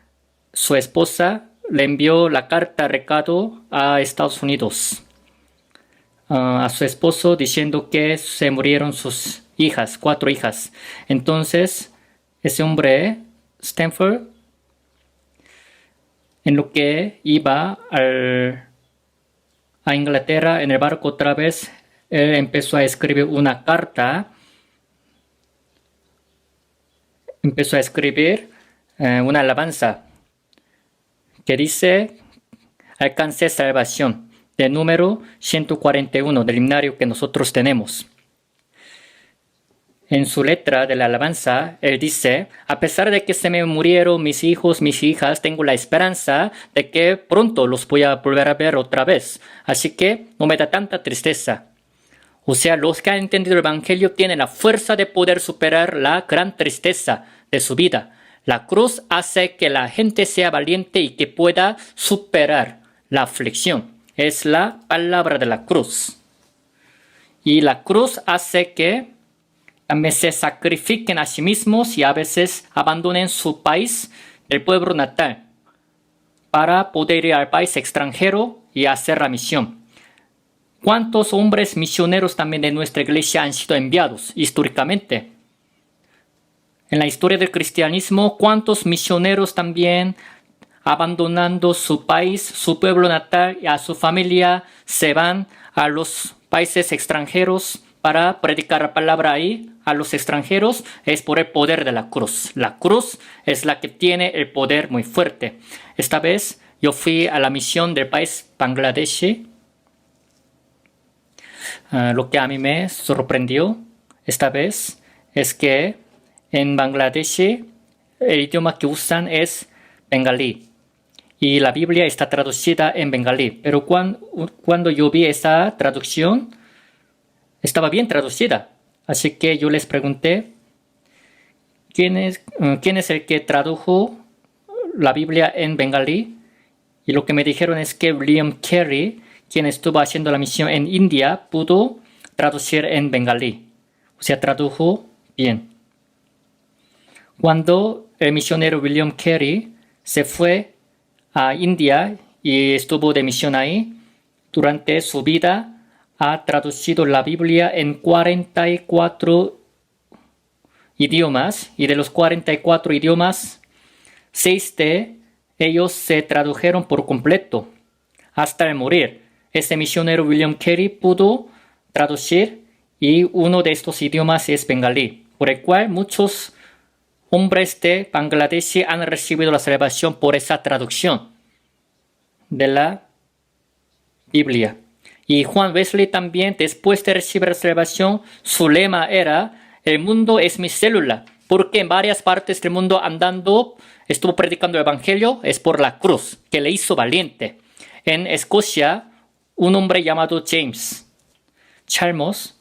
su esposa le envió la carta recado a Estados Unidos a su esposo diciendo que se murieron sus hijas, 4 hijas. Entonces, ese hombre, Stanford, en lo que iba a Inglaterra en el barco otra vez, él empezó a escribir una carta. Empezó a escribir una alabanza que dice: alcancé salvación, del número 141 del himnario que nosotros tenemos. en su letra de la alabanza, él dice, a pesar de que se me murieron mis hijos, mis hijas, tengo la esperanza de que pronto los voy a volver a ver otra vez. Así que no me da tanta tristeza. O sea, los que han entendido el Evangelio tienen la fuerza de poder superar la gran tristeza de su vida. La cruz hace que la gente sea valiente y que pueda superar la aflicción. Es la palabra de la cruz. Y la cruz hace que también se sacrifiquen a sí mismos y a veces abandonen su país, el pueblo natal, para poder ir al país extranjero y hacer la misión. ¿Cuántos hombres misioneros también de nuestra iglesia han sido enviados históricamente? En la historia del cristianismo, ¿cuántos misioneros también abandonando su país, su pueblo natal y a su familia se van a los países extranjeros para predicar la palabra ahí a los extranjeros? Es por el poder de la cruz. La cruz es la que tiene el poder muy fuerte. Esta vez yo fui a la misión del país Bangladesh. Lo que a mí me sorprendió esta vez es que en Bangladesh el idioma que usan es bengalí y la Biblia está traducida en bengalí. Pero cuando yo vi esa traducción, estaba bien traducida. Así que yo les pregunté, ¿quién es el que tradujo la Biblia en bengalí? Y lo que me dijeron es que William Carey, quien estuvo haciendo la misión en India, pudo traducir en bengalí. O sea, tradujo bien. Cuando el misionero William Carey se fue a India y estuvo de misión ahí, durante su vida ha traducido la Biblia en 44 idiomas y de los 44 idiomas, 6 de ellos se tradujeron por completo hasta el morir. Ese misionero William Carey pudo traducir y uno de estos idiomas es bengalí, por el cual muchos hombres de Bangladesh han recibido la salvación por esa traducción de la Biblia. Y Juan Wesley también, después de recibir la salvación, su lema era, el mundo es mi célula, porque en varias partes del mundo andando, estuvo predicando el Evangelio, es por la cruz, que le hizo valiente. En Escocia, un hombre llamado James Chalmers,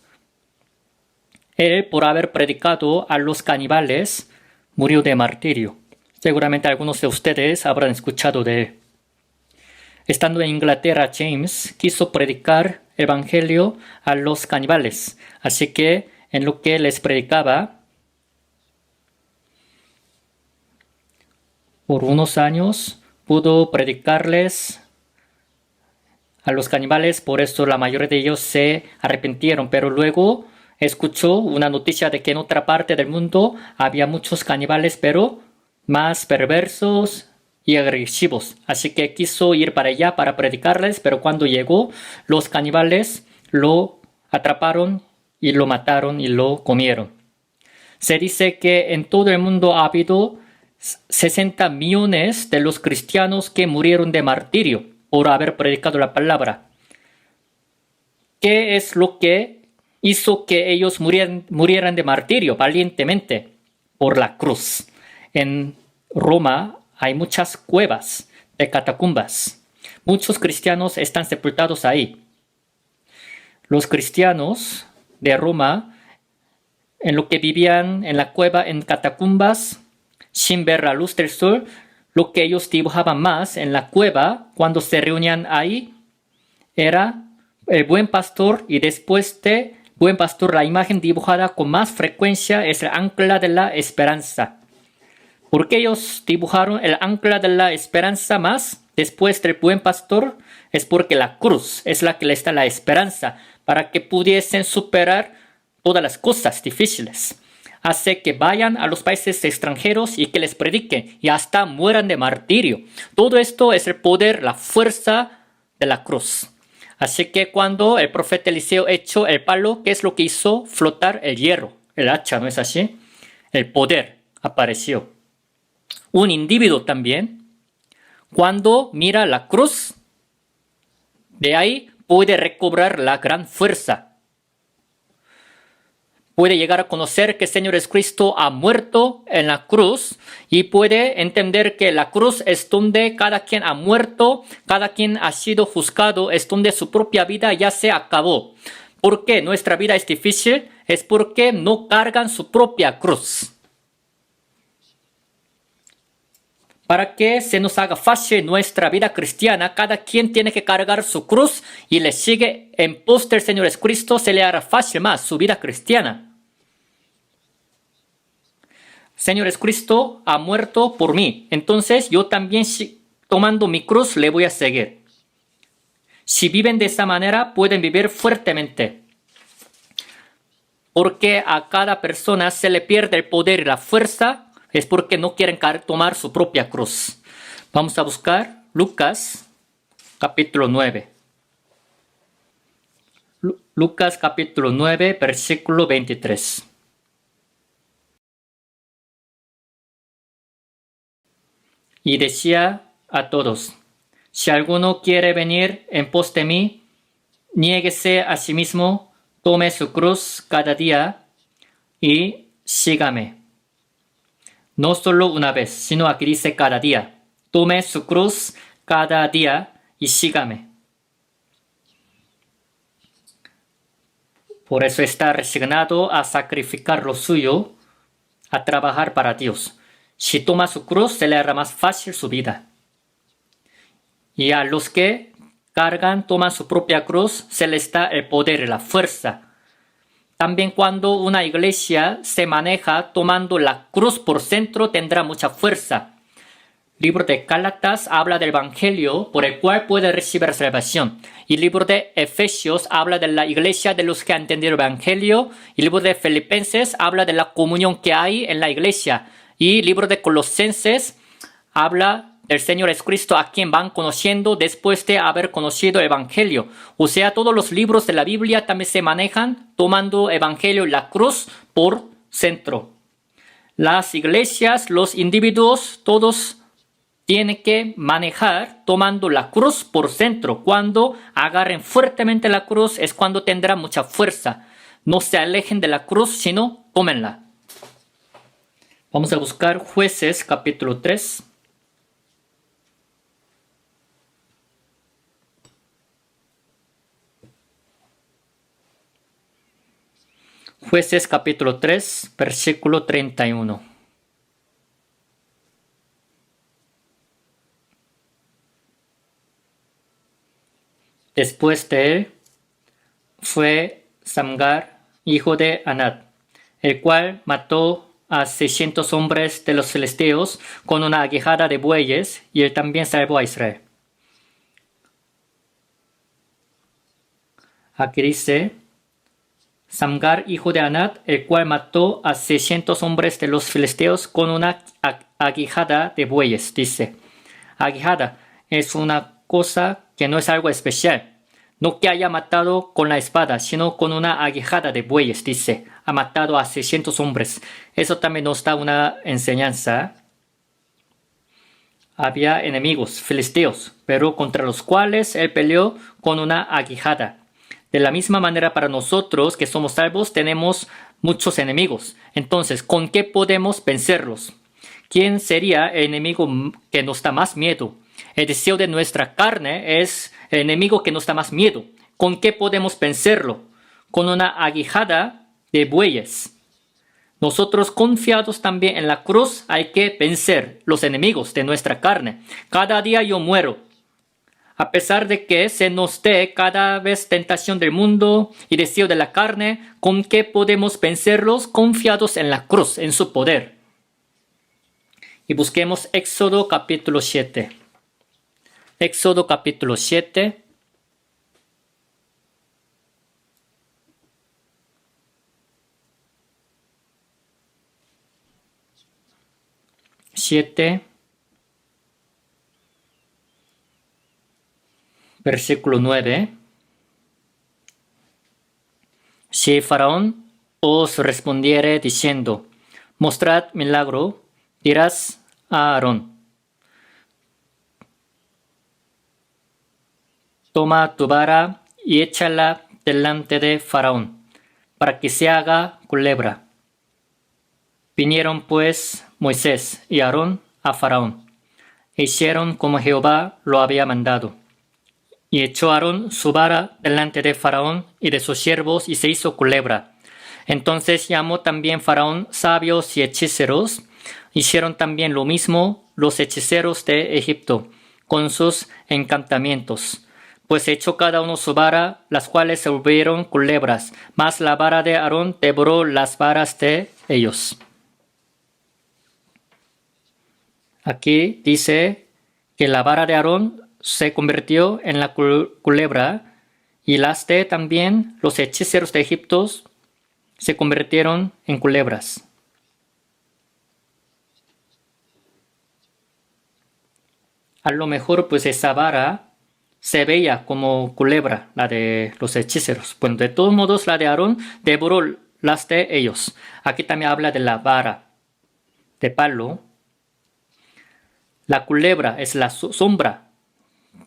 él, por haber predicado a los caníbales, murió de martirio. Seguramente algunos de ustedes habrán escuchado de él. Estando en Inglaterra, James quiso predicar el Evangelio a los caníbales. Así que en lo que les predicaba, por unos años pudo predicarles a los caníbales. Por eso la mayoría de ellos se arrepintieron. Pero luego escuchó una noticia de que en otra parte del mundo había muchos caníbales, pero más perversos y agresivos. Así que quiso ir para allá para predicarles, pero cuando llegó, los caníbales lo atraparon y lo mataron y lo comieron. Se dice que en todo el mundo ha habido 60 millones de los cristianos que murieron de martirio por haber predicado la palabra. ¿Qué es lo que hizo que ellos murieran de martirio valientemente? Por la cruz. En Roma hay muchas cuevas de catacumbas. Muchos cristianos están sepultados ahí. Los cristianos de Roma, en lo que vivían en la cueva, en catacumbas, sin ver la luz del sol, lo que ellos dibujaban más en la cueva, cuando se reunían ahí, era el buen pastor, y después de buen pastor, la imagen dibujada con más frecuencia es el ancla de la esperanza. ¿Por qué ellos dibujaron el ancla de la esperanza más después del buen pastor? Es porque la cruz es la que les da la esperanza para que pudiesen superar todas las cosas difíciles. Hace que vayan a los países extranjeros y que les prediquen y hasta mueran de martirio. Todo esto es el poder, la fuerza de la cruz. Así que cuando el profeta Eliseo echó el palo, ¿qué es lo que hizo? Flotar el hierro, el hacha, ¿no es así? El poder apareció. Un individuo también, cuando mira la cruz, de ahí puede recobrar la gran fuerza. puede llegar a conocer que el Señor Jesucristo ha muerto en la cruz y puede entender que la cruz es donde cada quien ha muerto, cada quien ha sido juzgado, es donde su propia vida ya se acabó. ¿Por qué nuestra vida es difícil? Es porque no cargan su propia cruz. Para que se nos haga fácil nuestra vida cristiana, cada quien tiene que cargar su cruz y le sigue en pos del Señor Jesucristo, se le hará fácil más su vida cristiana. Señor Jesucristo ha muerto por mí, entonces yo también tomando mi cruz le voy a seguir. Si viven de esa manera, pueden vivir fuertemente. Porque a cada persona se le pierde el poder y la fuerza, es porque no quieren tomar su propia cruz. Vamos a buscar Lucas capítulo 9. Lucas capítulo 9, versículo 23. Y decía a todos, si alguno quiere venir en pos de mí, niéguese a sí mismo, tome su cruz cada día y sígame. No solo una vez, sino aquí dice cada día. Tome su cruz cada día y sígame. Por eso está resignado a sacrificar lo suyo, a trabajar para Dios. Si toma su cruz, se le hará más fácil su vida. Y a los que cargan, toman su propia cruz, se les da el poder y la fuerza. También cuando una iglesia se maneja tomando la cruz por centro, tendrá mucha fuerza. El libro de Gálatas habla del Evangelio por el cual puede recibir salvación. Y el libro de Efesios habla de la iglesia de los que han entendido el Evangelio. Y el libro de Filipenses habla de la comunión que hay en la iglesia. Y el libro de Colosenses habla del Señor Jesucristo a quien van conociendo después de haber conocido el Evangelio. O sea, todos los libros de la Biblia también se manejan tomando el Evangelio y la cruz por centro. Las iglesias, los individuos, todos tienen que manejar tomando la cruz por centro. Cuando agarren fuertemente la cruz es cuando tendrán mucha fuerza. No se alejen de la cruz, sino tómenla. Vamos a buscar Jueces capítulo 3. Jueces capítulo 3, versículo 31. Después de él fue Samgar, hijo de Anat, el cual mató a 600 hombres de los filisteos con una aguijada de bueyes, y él también salvó a Israel. Aquí dice Samgar, hijo de Anat, el cual mató a 600 hombres de los filisteos con una aguijada de bueyes. Dice, aguijada es una cosa que no es algo especial. No que haya matado con la espada, sino con una aguijada de bueyes. Dice, ha matado a 600 hombres. Eso también nos da una enseñanza. Había enemigos filisteos, pero contra los cuales él peleó con una aguijada. De la misma manera para nosotros que somos salvos tenemos muchos enemigos. Entonces, ¿con qué podemos vencerlos? ¿Quién sería el enemigo que nos da más miedo? El deseo de nuestra carne es el enemigo que nos da más miedo. ¿Con qué podemos vencerlo? Con una aguijada de bueyes. Nosotros confiados también en la cruz hay que vencer los enemigos de nuestra carne. Cada día yo muero. A pesar de que se nos dé cada vez tentación del mundo y deseo de la carne, ¿con qué podemos vencerlos? Confiados en la cruz, en su poder. Y busquemos Éxodo capítulo 7. Éxodo capítulo 7. Versículo 9. Si Faraón os respondiere diciendo, mostrad milagro, dirás a Aarón, toma tu vara y échala delante de Faraón. para que se haga culebra. Vinieron pues Moisés y Aarón a Faraón, e hicieron como Jehová lo había mandado. Y echó Aarón su vara delante de Faraón y de sus siervos, y se hizo culebra. Entonces llamó también Faraón sabios y hechiceros. Hicieron también lo mismo los hechiceros de Egipto, con sus encantamientos. Pues echó cada uno su vara, las cuales se volvieron culebras, mas la vara de Aarón devoró las varas de ellos. Aquí dice que la vara de Aarón se convirtió en la culebra, y las de también los hechiceros de Egipto se convirtieron en culebras. A lo mejor pues esa vara se veía como culebra, la de los hechiceros. Bueno, de todos modos la de Aarón devoró las de ellos. Aquí también habla de la vara de palo. La culebra es la sombra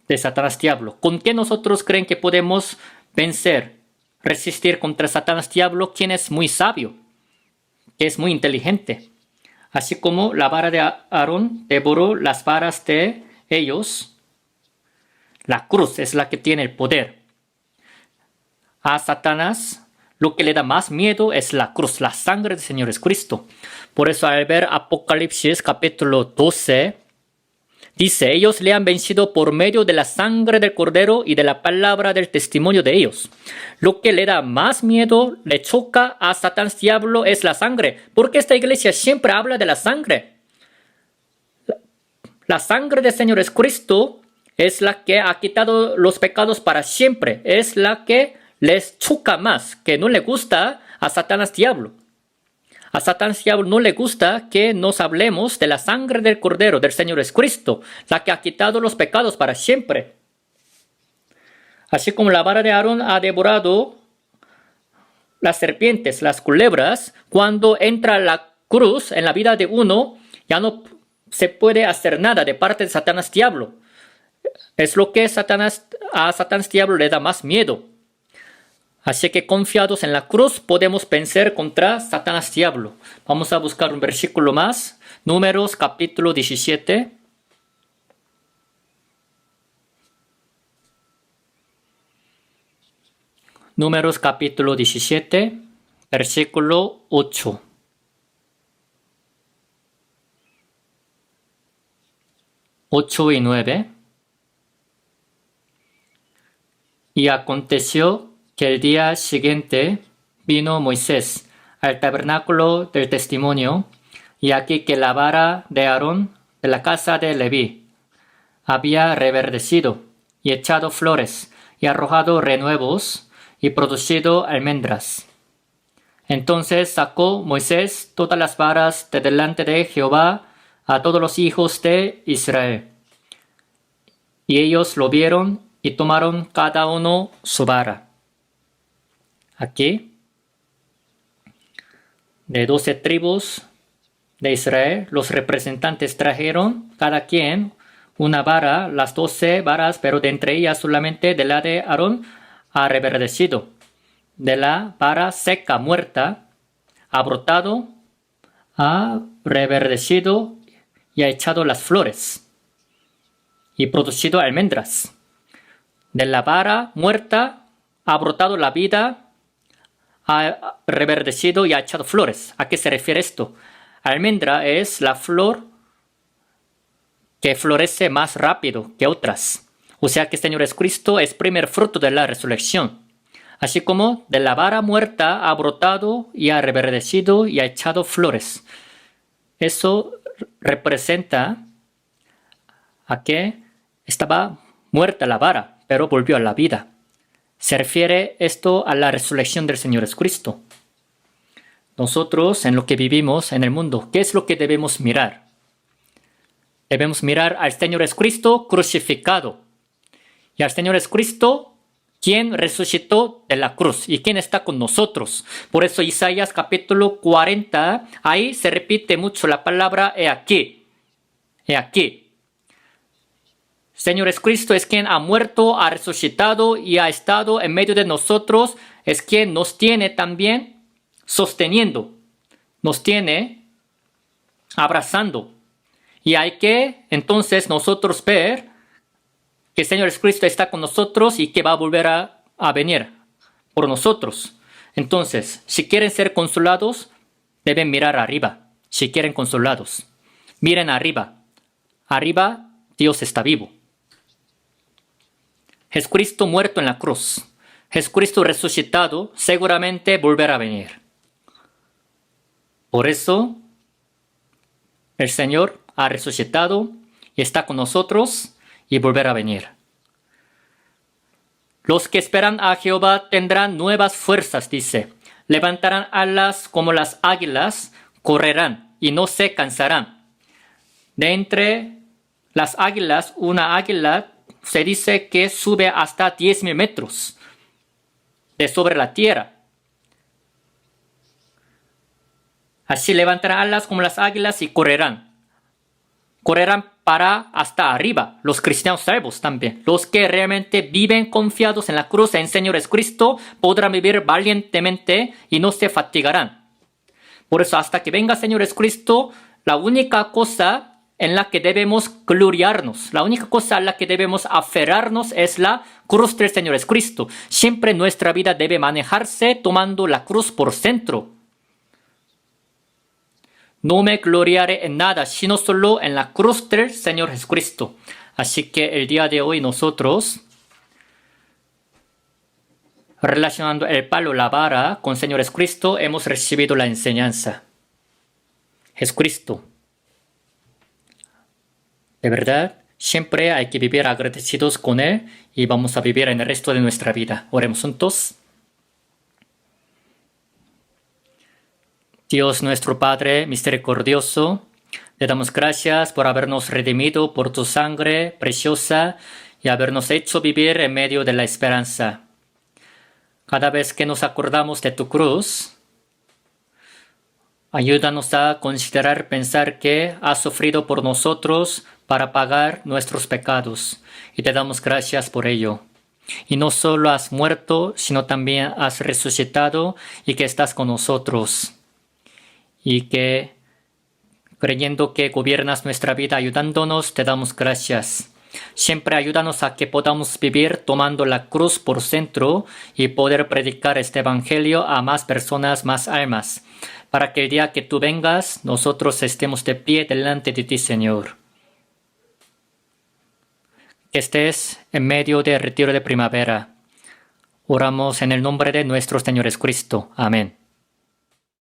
de Satanás diablo. ¿Con qué nosotros creen que podemos vencer, resistir contra Satanás diablo? Quien es muy sabio, que es muy inteligente. Así como la vara de Aarón devoró las varas de ellos, la cruz es la que tiene el poder. A Satanás lo que le da más miedo es la cruz, la sangre del Señor Jesucristo. Por eso al ver Apocalipsis capítulo 12, dice, ellos le han vencido por medio de la sangre del Cordero y de la palabra del testimonio de ellos. Lo que le da más miedo, le choca a Satanás diablo es la sangre. Porque esta iglesia siempre habla de la sangre. La sangre del Señor Jesucristo es la que ha quitado los pecados para siempre. Es la que les choca más, que no le gusta a Satanás diablo. A Satanás diablo no le gusta que nos hablemos de la sangre del Cordero, del Señor Jesucristo, la que ha quitado los pecados para siempre. Así como la vara de Aarón ha devorado las serpientes, las culebras, cuando entra la cruz en la vida de uno, ya no se puede hacer nada de parte de Satanás diablo. Es lo que a Satanás diablo le da más miedo. Así que confiados en la cruz podemos vencer contra Satanás diablo. Vamos a buscar un versículo más. Números capítulo 17. Números capítulo 17, versículo 8. Ocho y 9. Y aconteció que el día siguiente vino Moisés al tabernáculo del testimonio, y aquí que la vara de Aarón de la casa de Leví había reverdecido y echado flores y arrojado renuevos y producido almendras. Entonces sacó Moisés todas las varas de delante de Jehová a todos los hijos de Israel. Y ellos lo vieron y tomaron cada uno su vara. Aquí, de 12 tribus de Israel, los representantes trajeron cada quien una vara, las 12 varas, pero de entre ellas solamente de la de Aarón ha reverdecido. De la vara seca, muerta, ha brotado, ha reverdecido y ha echado las flores y producido almendras. De la vara muerta ha brotado la vida, ha reverdecido y ha echado flores. ¿A qué se refiere esto? Almendra es la flor que florece más rápido que otras. O sea que el Señor Jesucristo es primer fruto de la resurrección. Así como de la vara muerta ha brotado y ha reverdecido y ha echado flores. Eso representa a que estaba muerta la vara, pero volvió a la vida. Se refiere esto a la resurrección del Señor Jesucristo. Nosotros, en lo que vivimos en el mundo, ¿qué es lo que debemos mirar? Debemos mirar al Señor Jesucristo crucificado. Y al Señor Jesucristo, quien resucitó de la cruz y quien está con nosotros. Por eso Isaías capítulo 40, ahí se repite mucho la palabra he aquí. He aquí. Señor Jesucristo es quien ha muerto, ha resucitado y ha estado en medio de nosotros es quien nos tiene también sosteniendo, nos tiene abrazando. Y hay que entonces nosotros ver que el Señor Jesucristo está con nosotros y que va a volver a venir por nosotros. Entonces, si quieren ser consolados, deben mirar arriba. Si quieren consolados, miren arriba. Arriba, Dios está vivo. Jesucristo muerto en la cruz. Jesucristo resucitado, seguramente volverá a venir. Por eso, el Señor ha resucitado y está con nosotros y volverá a venir. Los que esperan a Jehová tendrán nuevas fuerzas, dice. Levantarán alas como las águilas, correrán y no se cansarán. De entre las águilas, una águila se dice que sube hasta 10,000 metros de sobre la tierra. Así levantarán alas como las águilas y correrán. Correrán para hasta arriba, los cristianos salvos también. Los que realmente viven confiados en la cruz en Señor Jesucristo podrán vivir valientemente y no se fatigarán. Por eso hasta que venga Señor Jesucristo, la única cosa en la que debemos gloriarnos, la única cosa en la que debemos aferrarnos es la cruz del Señor Jesucristo. Siempre nuestra vida debe manejarse tomando la cruz por centro. No me gloriaré en nada, sino solo en la cruz del Señor Jesucristo. Así que el día de hoy nosotros, relacionando el palo, la vara con Señor Jesucristo, hemos recibido la enseñanza. Jesucristo. De verdad, siempre hay que vivir agradecidos con Él y vamos a vivir en el resto de nuestra vida. Oremos juntos. Dios nuestro Padre misericordioso, le damos gracias por habernos redimido por tu sangre preciosa y habernos hecho vivir en medio de la esperanza. Cada vez que nos acordamos de tu cruz, ayúdanos a considerar, pensar que has sufrido por nosotros para pagar nuestros pecados y te damos gracias por ello. Y no solo has muerto, sino también has resucitado y que estás con nosotros. Y que, creyendo que gobiernas nuestra vida ayudándonos, te damos gracias. Siempre ayúdanos a que podamos vivir tomando la cruz por centro y poder predicar este evangelio a más personas, más almas, para que el día que tú vengas, nosotros estemos de pie delante de ti, Señor. Que estés en medio del retiro de primavera. Oramos en el nombre de nuestro Señor Jesucristo. Amén.